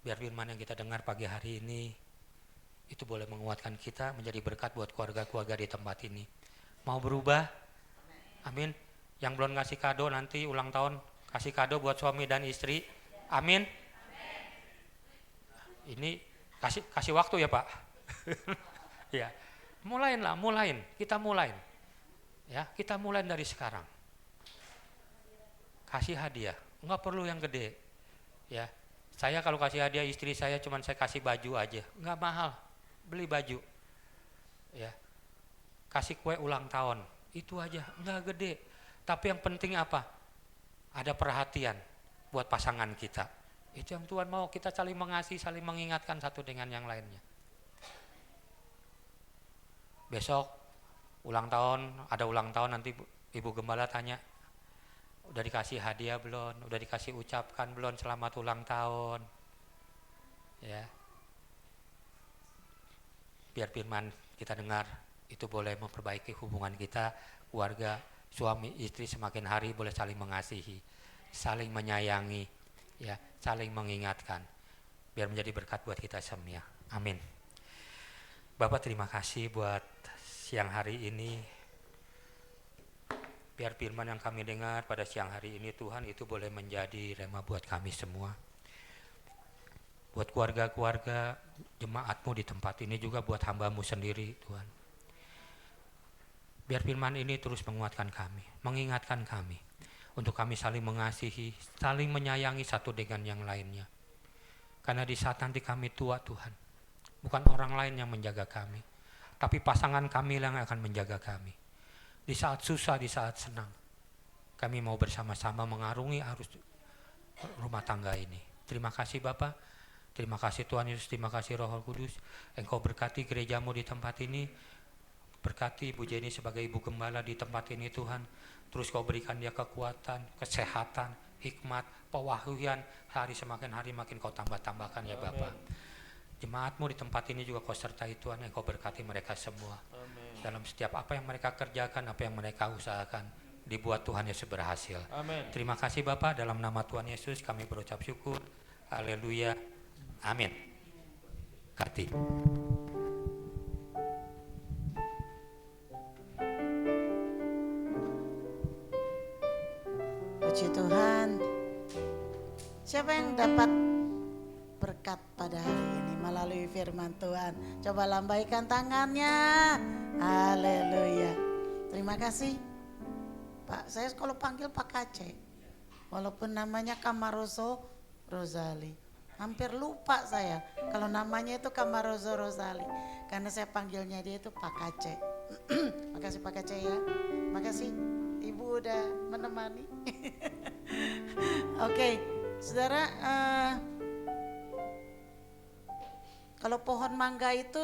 Biar firman yang kita dengar pagi hari ini, itu boleh menguatkan kita menjadi berkat buat keluarga-keluarga di tempat ini. Mau berubah? Amin. Yang belum ngasih kado nanti ulang tahun, kasih kado buat suami dan istri. Amin. Ini kasih waktu ya Pak. Ya, mulain. Kita mulain. Ya, kita mulai dari sekarang. Kasih hadiah, nggak perlu yang gede. Ya, saya kalau kasih hadiah istri saya cuman saya kasih baju aja, nggak mahal. Beli baju. Ya, kasih kue ulang tahun, itu aja, nggak gede. Tapi yang penting apa? Ada perhatian buat pasangan kita. Itu yang Tuhan mau, kita saling mengasihi, saling mengingatkan satu dengan yang lainnya. Besok ada ulang tahun nanti Ibu Gembala tanya, udah dikasih hadiah belum? Udah dikasih ucapkan belum selamat ulang tahun? Ya. Biar firman kita dengar, itu boleh memperbaiki hubungan kita, keluarga, suami, istri semakin hari boleh saling mengasihi, saling menyayangi, ya, saling mengingatkan, biar menjadi berkat buat kita semua. Amin. Bapak terima kasih buat siang hari ini. Biar firman yang kami dengar pada siang hari ini Tuhan itu boleh menjadi rema buat kami semua. Buat keluarga-keluarga jemaat-Mu di tempat ini, juga buat hamba-Mu sendiri Tuhan. Biar firman ini terus menguatkan kami, mengingatkan kami, untuk kami saling mengasihi, saling menyayangi satu dengan yang lainnya. Karena di saat nanti kami tua Tuhan, bukan orang lain yang menjaga kami, tapi pasangan kami yang akan menjaga kami. Di saat susah, di saat senang, kami mau bersama-sama mengarungi arus rumah tangga ini. Terima kasih Bapak, terima kasih Tuhan Yesus, terima kasih Roh Kudus. Engkau berkati gereja-Mu di tempat ini, berkati Ibu Jenny sebagai Ibu Gembala di tempat ini Tuhan. Terus Kau berikan dia kekuatan, kesehatan, hikmat, pewahyuan. Hari semakin hari makin Kau tambah-tambahkan ya Bapak. Jemaat-Mu di tempat ini juga Kau sertai Tuhan, yang Kau berkati mereka semua. Amen. Dalam setiap apa yang mereka kerjakan, apa yang mereka usahakan, dibuat Tuhan Yesus berhasil. Amen. Terima kasih Bapak, dalam nama Tuhan Yesus kami berucap syukur. Haleluya. Amin. Kati. Puji Tuhan. Siapa yang dapat berkat pada hari ini melalui firman Tuhan? Coba lambaikan tangannya. Haleluya. Terima kasih. Pak, saya kalau panggil Pak Kace. Walaupun namanya Kamaroso Rozali. Hampir lupa saya kalau namanya itu Kamaroso Rozali. Karena saya panggilnya dia itu Pak Kace. Makasih Pak Kace ya. Makasih Ibu udah menemani. Oke, saudara, kalau pohon mangga itu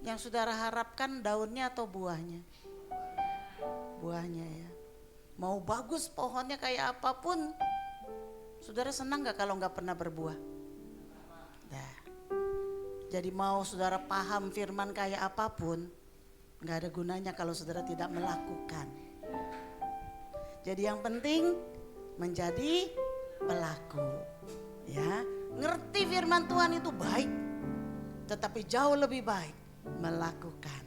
yang saudara harapkan daunnya atau buahnya? Buahnya ya. Mau bagus pohonnya kayak apapun, saudara senang gak kalau gak pernah berbuah? Nah, jadi mau saudara paham firman kayak apapun, gak ada gunanya kalau saudara tidak melakukan. Jadi yang penting menjadi pelaku, ya. Ngerti firman Tuhan itu baik, tetapi jauh lebih baik melakukan.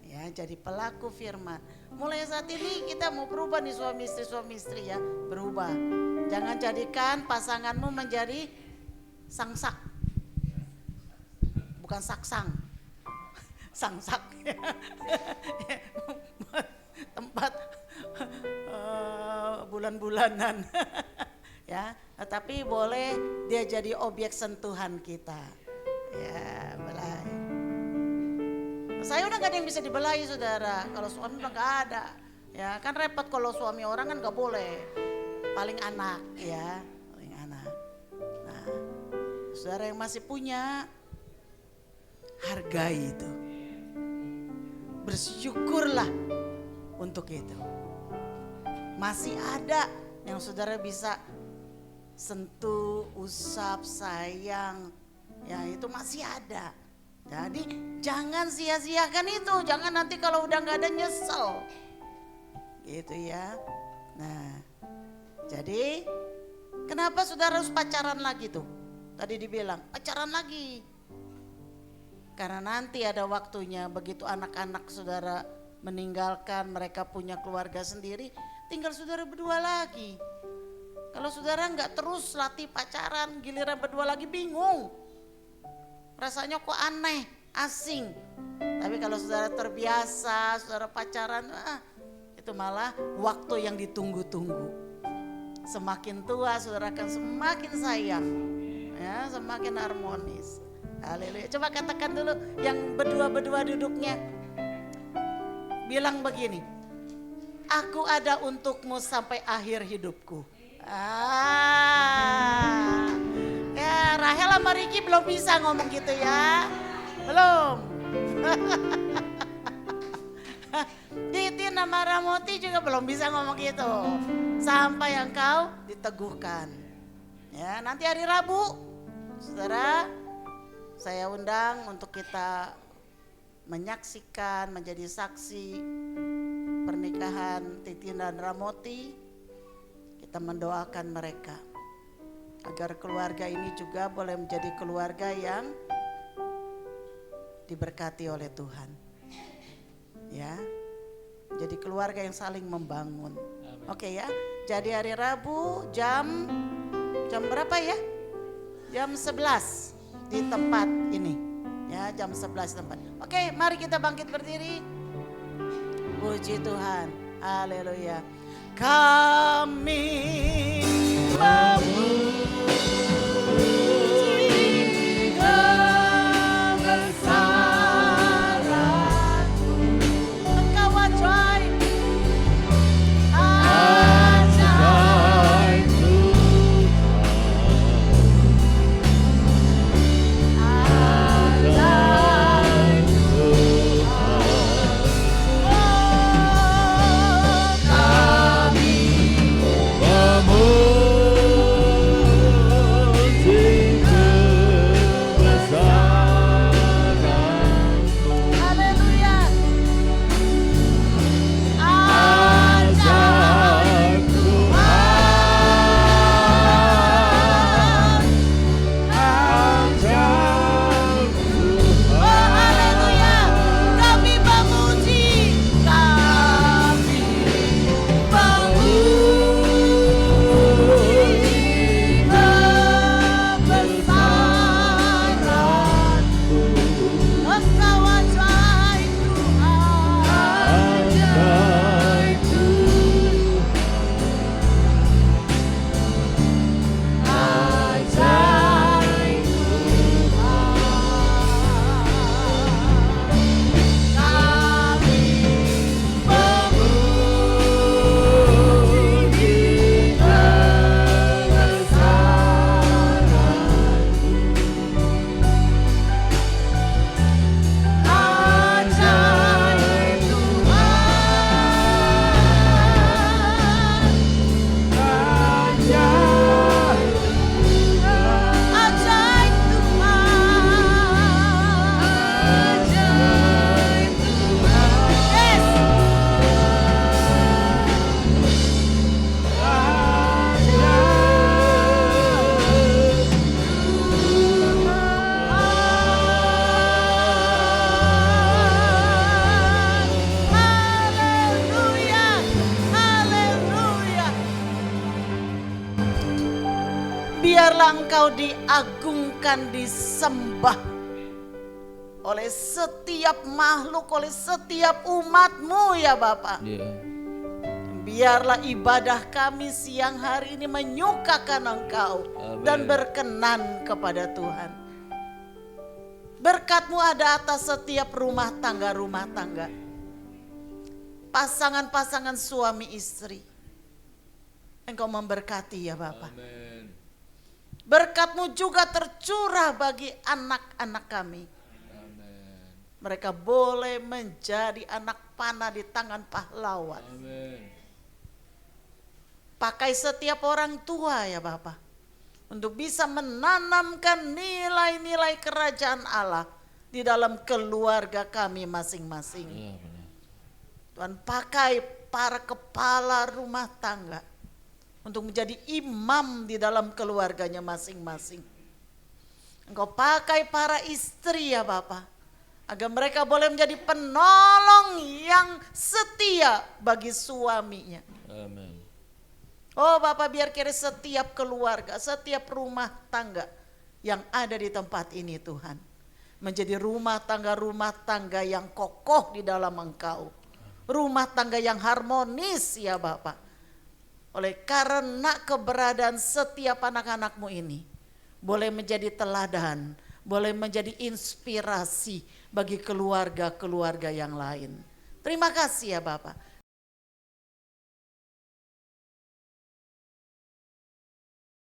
Ya, jadi pelaku firman. Mulai saat ini kita mau berubah nih suami istri ya, berubah. Jangan jadikan pasanganmu menjadi sangsak, bukan saksang, sangsak. Tempat bulan-bulanan. Ya, tapi boleh dia jadi objek sentuhan kita. Ya, belai. Saya udah gak ada yang bisa dibelai saudara, kalau suami udah gak ada. Ya kan repot kalau suami orang kan gak boleh. Paling anak ya, paling anak. Nah, saudara yang masih punya, hargai itu. Bersyukurlah untuk itu. Masih ada yang saudara bisa sentuh, usap, sayang. Ya itu masih ada. Jadi jangan sia-siakan itu, jangan nanti kalau udah gak ada nyesel. Gitu ya. Nah, jadi kenapa saudara harus pacaran lagi tuh? Tadi dibilang pacaran lagi. Karena nanti ada waktunya begitu anak-anak saudara meninggalkan, mereka punya keluarga sendiri, tinggal saudara berdua lagi. Kalau saudara gak terus latih pacaran, giliran berdua lagi bingung. Rasanya kok aneh, asing. Tapi kalau saudara terbiasa, saudara pacaran, itu malah waktu yang ditunggu-tunggu. Semakin tua saudara akan semakin sayang, ya, semakin harmonis. Haleluya. Coba katakan dulu yang berdua-berdua duduknya. Bilang begini, aku ada untukmu sampai akhir hidupku. Ya, Rahel sama Riki belum bisa ngomong gitu ya. Belum. Titin sama Ramoti juga belum bisa ngomong gitu. Sampai engkau diteguhkan. Ya, nanti hari Rabu, saudara, saya undang untuk kita menyaksikan, menjadi saksi pernikahan Titin dan Ramoti. Kita mendoakan mereka agar keluarga ini juga boleh menjadi keluarga yang diberkati oleh Tuhan. Ya. Jadi keluarga yang saling membangun. Oke ya. Jadi hari Rabu jam berapa ya? Jam 11 di tempat ini. Ya, jam 11 tempat. Oke, mari kita bangkit berdiri. Puji Tuhan. Haleluya. Kami Engkau ajaib Tuhan. Ajaib Ajaib Tuhan. Kami memuji kebesaran. Ajaib Tuhan. Ajaib Tuhan. Yes. Haleluya, haleluya. Biarlah Engkau diagungkan, disembah oleh setiap makhluk, oleh setiap umat-Mu ya Bapa. Ya. Biarlah ibadah kami siang hari ini menyukakan Engkau dan berkenan kepada Tuhan. Berkat-Mu ada atas setiap rumah tangga, pasangan-pasangan suami istri. Engkau memberkati ya Bapa. Berkat-Mu juga tercurah bagi anak-anak kami. Mereka boleh menjadi anak panah di tangan pahlawan. Pakai setiap orang tua ya Bapa, untuk bisa menanamkan nilai-nilai kerajaan Allah di dalam keluarga kami masing-masing. Ya, benar. Tuhan, pakai para kepala rumah tangga untuk menjadi imam di dalam keluarganya masing-masing. Engkau pakai para istri ya Bapa, agar mereka boleh menjadi penolong yang setia bagi suaminya. Amin. Oh Bapak, biar kira setiap keluarga, setiap rumah tangga yang ada di tempat ini Tuhan, menjadi rumah tangga yang kokoh di dalam Engkau. Rumah tangga yang harmonis ya Bapak. Oleh karena keberadaan setiap anak-anak-Mu ini boleh menjadi teladan, boleh menjadi inspirasi bagi keluarga-keluarga yang lain. Terima kasih ya Bapak.